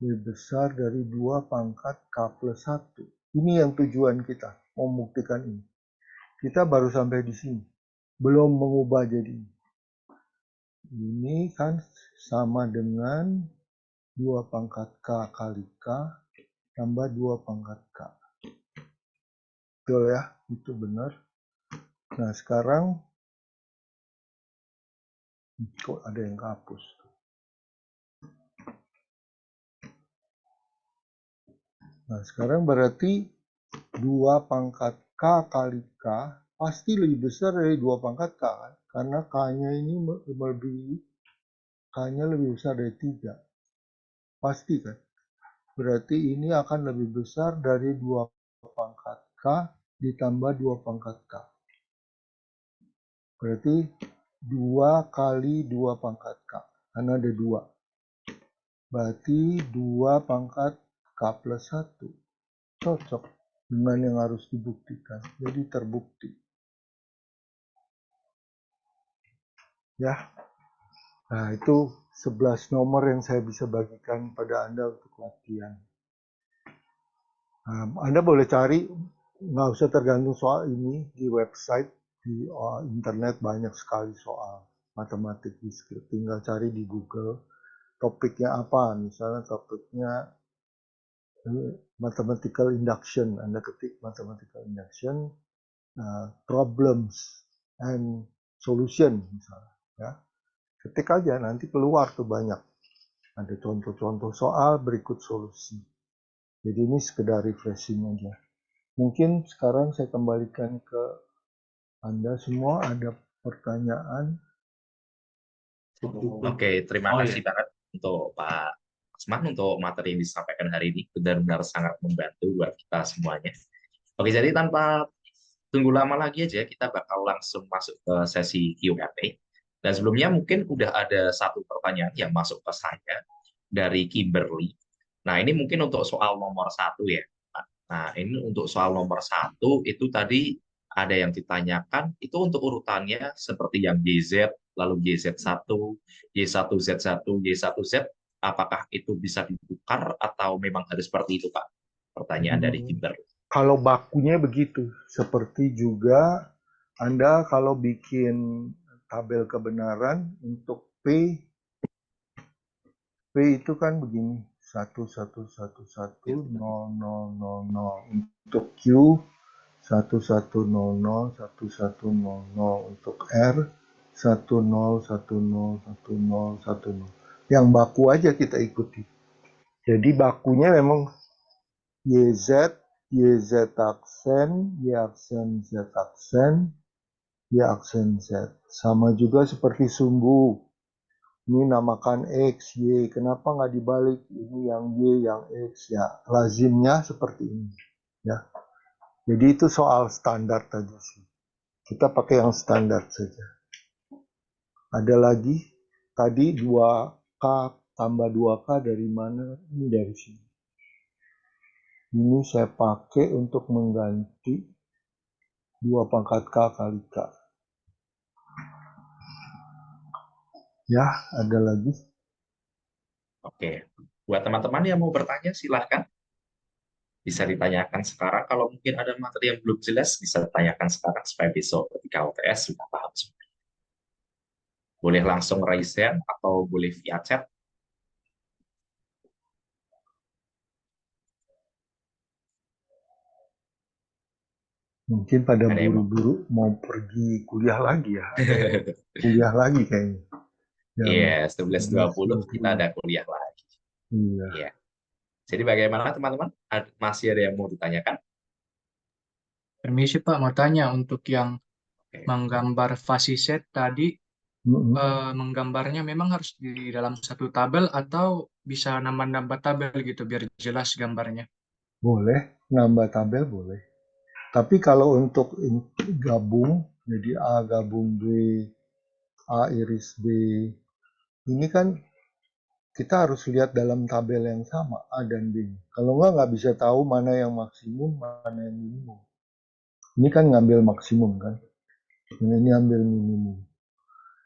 lebih besar dari 2 pangkat K plus 1. Ini yang tujuan kita, membuktikan ini. Kita baru sampai di sini. Belum mengubah jadi ini kan sama dengan 2 pangkat K kali K tambah 2 pangkat K. Betul ya, itu benar. Nah, sekarang kok ada yang kehapus. Nah, sekarang berarti 2 pangkat K kali K pasti lebih besar dari 2 pangkat K kan? Karena K-nya ini K-nya lebih besar dari 3. Pasti kan? Berarti ini akan lebih besar dari 2 pangkat K ditambah 2 pangkat K. Berarti 2 kali 2 pangkat K. Karena ada 2. Berarti 2 pangkat K plus 1. Cocok dengan yang harus dibuktikan. Jadi terbukti. Ya. Nah, itu 11 nomor yang saya bisa bagikan pada Anda untuk latihan. Anda boleh cari, nggak usah tergantung soal ini di website, di internet banyak sekali soal matematik diskrit. Tinggal cari di Google, topiknya apa, misalnya topiknya mathematical induction, Anda ketik mathematical induction, problems and solution misalnya, ya. Ketik aja, nanti keluar tuh banyak. Ada contoh-contoh soal berikut solusi. Jadi ini sekedar refreshing aja. Mungkin sekarang saya kembalikan ke Anda semua, ada pertanyaan? Oke, terima kasih banget untuk Pak Asman untuk materi yang disampaikan hari ini. Benar-benar sangat membantu buat kita semuanya. Oke, jadi tanpa tunggu lama lagi aja, kita bakal langsung masuk ke sesi Q&A. Dan sebelumnya mungkin udah ada satu pertanyaan yang masuk ke saya dari Kimberly. Nah, ini mungkin untuk soal nomor 1 ya, Pak. Nah, ini untuk soal nomor 1, itu tadi ada yang ditanyakan, itu untuk urutannya seperti yang YZ, lalu YZ1, Y1Z1, Y1Z, apakah itu bisa ditukar atau memang harus seperti itu, Pak? Pertanyaan dari Kimberly. Kalau bakunya begitu, seperti juga Anda kalau bikin tabel kebenaran untuk P itu kan begini, 1, 1, 1, 1, 0, 0, 0, 0. Untuk Q, 1, 1, 0, 0, 1, 1, 0, 0. Untuk R, 1, 0, 1, 0, 1, 0, 1, 0. Yang baku aja kita ikuti. Jadi bakunya memang YZ, YZ aksen, Y aksen, Z aksen, Y aksen Z. Sama juga seperti sumbu. Ini namakan X, Y. Kenapa nggak dibalik? Ini yang Y, yang X. Ya, lazimnya seperti ini. Ya. Jadi itu soal standar tadi sih. Kita pakai yang standar saja. Ada lagi, tadi 2K tambah 2K dari mana? Ini dari sini. Ini saya pakai untuk mengganti 2 pangkat K kali K. Ya, ada lagi. Oke, buat teman-teman yang mau bertanya, silahkan. Bisa ditanyakan sekarang. Kalau mungkin ada materi yang belum jelas, bisa ditanyakan sekarang supaya besok ketika UTS sudah paham semua. Boleh langsung raise hand atau boleh via chat. Mungkin pada Ada yang mau? buru-buru mau pergi kuliah lagi ya. Kuliah lagi kayaknya. Jam Iya, 11.20 kita 11.20. ada kuliah lagi. Iya. Iya. Jadi bagaimana teman-teman? Masih ada yang mau ditanyakan? Permisi Pak, mau tanya untuk yang Oke. menggambar fuzzy set tadi, Mm-mm. menggambarnya memang harus di dalam satu tabel atau bisa nambah-nambah tabel gitu biar jelas gambarnya. Boleh, nambah tabel boleh. Tapi kalau untuk gabung, jadi A gabung B, A iris B, ini kan kita harus lihat dalam tabel yang sama, A dan B. Kalau nggak bisa tahu mana yang maksimum, mana yang minimum. Ini kan ngambil maksimum kan, ini ambil minimum.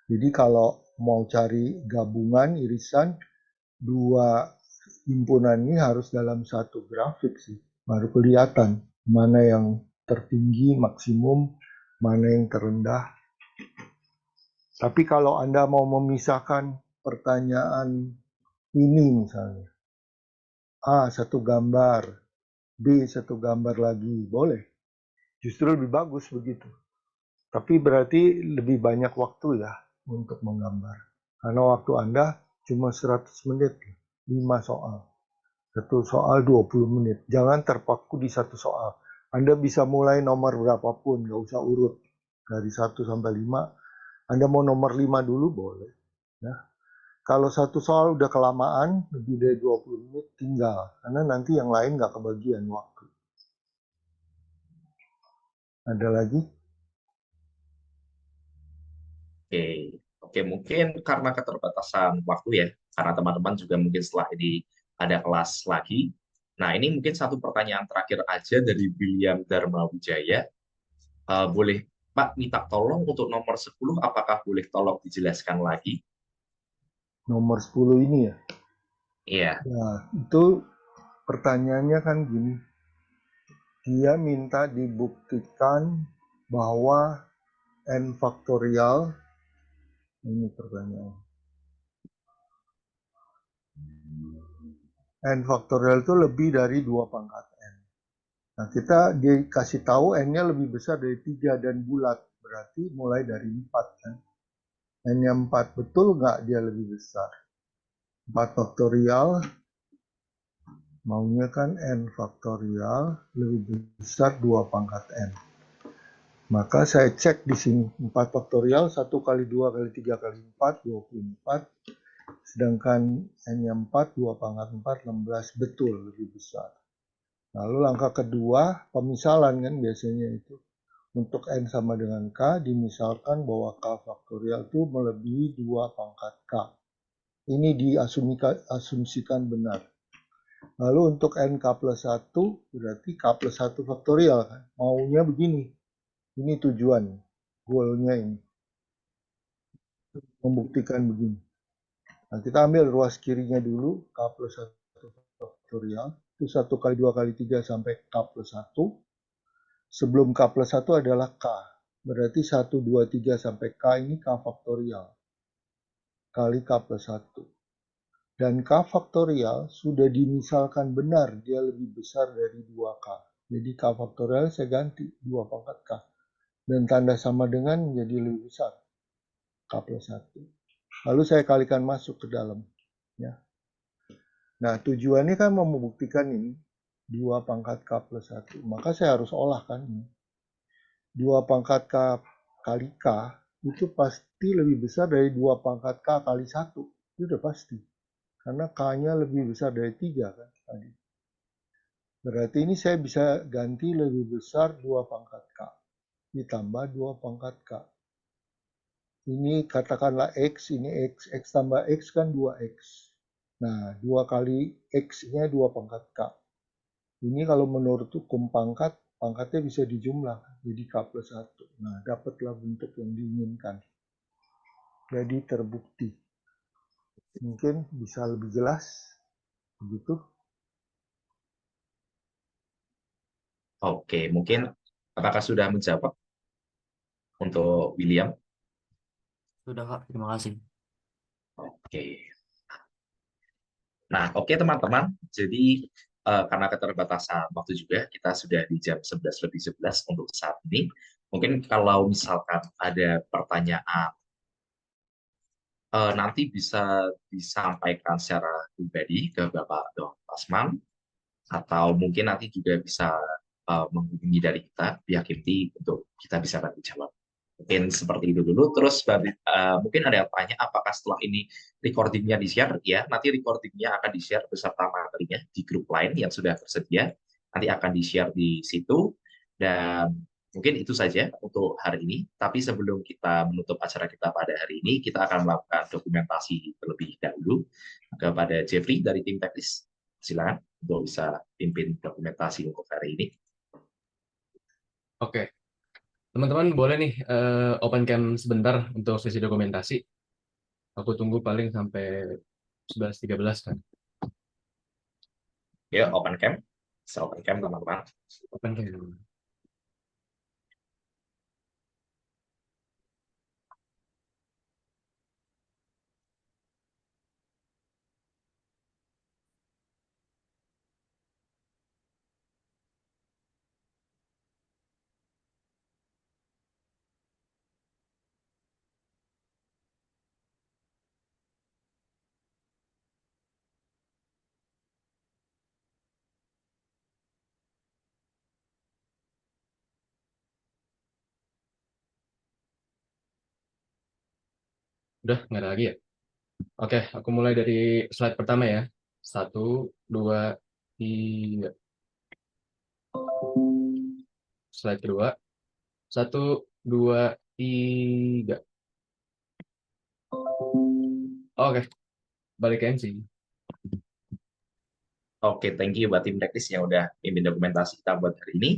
Jadi kalau mau cari gabungan, irisan, dua himpunan ini harus dalam satu grafik sih. Baru kelihatan mana yang tertinggi, maksimum, mana yang terendah. Tapi kalau Anda mau memisahkan pertanyaan ini misalnya, A satu gambar, B satu gambar lagi, boleh. Justru lebih bagus begitu. Tapi berarti lebih banyak waktu ya untuk menggambar. Karena waktu Anda cuma 100 menit, 5 soal. Satu soal 20 menit. Jangan terpaku di satu soal. Anda bisa mulai nomor berapapun, nggak usah urut. Dari 1 sampai 5. Anda mau nomor 5 dulu, boleh. Ya. Kalau satu soal udah kelamaan, lebih dari 20 menit, tinggal. Karena nanti yang lain nggak kebagian waktu. Ada lagi? Oke, mungkin karena keterbatasan waktu ya, karena teman-teman juga mungkin setelah ini ada kelas lagi. Nah, ini mungkin satu pertanyaan terakhir aja dari William Dharma Wijaya. Boleh Pak minta tolong untuk nomor 10, apakah boleh tolong dijelaskan lagi? Nomor 10 ini ya? Iya. Nah, itu pertanyaannya kan gini. Dia minta dibuktikan bahwa n faktorial, ini pertanyaan, n faktorial itu lebih dari 2 pangkat n. Nah, kita dikasih tahu n-nya lebih besar dari 3 dan bulat. Berarti mulai dari 4 kan. N-nya 4, betul nggak dia lebih besar? 4 faktorial, maunya kan n faktorial lebih besar 2 pangkat n. Maka saya cek di sini 4 faktorial 1 kali 2 kali 3 kali 4 24, sedangkan n-nya 4 2 pangkat 4 16, betul lebih besar. Lalu langkah kedua pemisalan kan biasanya itu untuk n sama dengan k dimisalkan bahwa k faktorial itu melebihi 2 pangkat k. Ini diasumsikan benar. Lalu untuk n k plus 1 berarti k plus 1 faktorial kan. Maunya begini. Ini tujuan, goalnya ini. Membuktikan begini. Nah, kita ambil ruas kirinya dulu, k plus 1 faktorial. Itu 1 kali 2 kali 3 sampai k plus 1. Sebelum k plus 1 adalah k. Berarti 1, 2, 3 sampai k ini k faktorial. Kali k plus 1. Dan k faktorial sudah dimisalkan benar, dia lebih besar dari 2k. Jadi k faktorial saya ganti 2 pangkat k. Dan tanda sama dengan menjadi lebih besar, k plus 1. Lalu saya kalikan masuk ke dalam. Ya. Nah, tujuannya kan membuktikan ini, 2 pangkat k plus 1. Maka saya harus olah kan. 2 pangkat k kali k itu pasti lebih besar dari 2 pangkat k kali 1. Itu udah pasti. Karena k-nya lebih besar dari 3 kan tadi. Berarti ini saya bisa ganti lebih besar 2 pangkat k. Ditambah 2 pangkat k. Ini katakanlah x, ini x. X tambah x kan 2x. Nah, 2 kali x-nya 2 pangkat k. Ini kalau menurut hukum pangkat, pangkatnya bisa dijumlah. Jadi k plus 1. Nah, dapatlah bentuk yang diinginkan. Jadi terbukti. Mungkin bisa lebih jelas. Begitu. Oke, mungkin apakah sudah menjawab untuk William? Sudah, Kak. Terima kasih. Oke. Nah, oke teman-teman. Jadi karena keterbatasan waktu juga, kita sudah di jam 11:11 untuk saat ini. Mungkin kalau misalkan ada pertanyaan, nanti bisa disampaikan secara pribadi ke Bapak Dr. Tasman, atau mungkin nanti juga bisa menghubungi dari kita, pihak IMTI, untuk kita bisa bantu jawab. Mungkin seperti itu dulu. Terus mungkin ada yang tanya, apakah setelah ini recordingnya di-share? Ya, nanti recordingnya akan di-share beserta materinya di grup lain yang sudah tersedia. Nanti akan di-share di situ. Dan mungkin itu saja untuk hari ini. Tapi sebelum kita menutup acara kita pada hari ini, kita akan melakukan dokumentasi terlebih dahulu kepada Jeffrey dari tim teknis. Silakan untuk bisa pimpin dokumentasi untuk hari ini. Oke, teman-teman boleh nih open cam sebentar untuk sesi dokumentasi. Aku tunggu paling sampai 11:13 kan. Ya, open cam. Bisa open cam, teman-teman. Open cam. Udah, nggak ada lagi ya? Oke, aku mulai dari slide pertama ya. 1, 2, 3. Slide kedua. 1, 2, 3. Oke, balik ke MC. Oke, thank you buat tim teknis yang udah pimpin dokumentasi kita buat hari ini.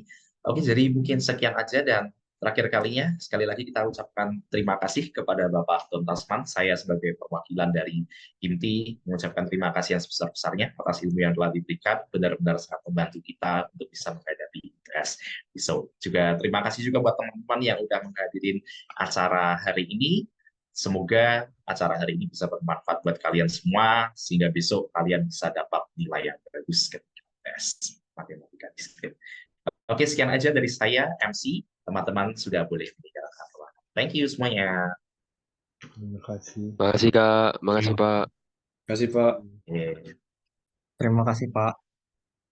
Oke, jadi mungkin sekian aja, dan terakhir kalinya, sekali lagi kita ucapkan terima kasih kepada Bapak Dr. Tasman. Saya sebagai perwakilan dari IMTI mengucapkan terima kasih yang sebesar-besarnya atas ilmu yang telah diberikan, benar-benar sangat membantu kita untuk bisa menghadapi ITS. So, juga terima kasih juga buat teman-teman yang udah menghadirin acara hari ini. Semoga acara hari ini bisa bermanfaat buat kalian semua, sehingga besok kalian bisa dapat nilai yang bagus ketika tes matematika diskrit. Oke, sekian aja dari saya, MC. Teman-teman sudah boleh meninggalkan ruangan. Thank you semuanya. Terima kasih. Makasih Kak, makasih Pak. Terima kasih Pak. Yeah. Terima kasih Pak.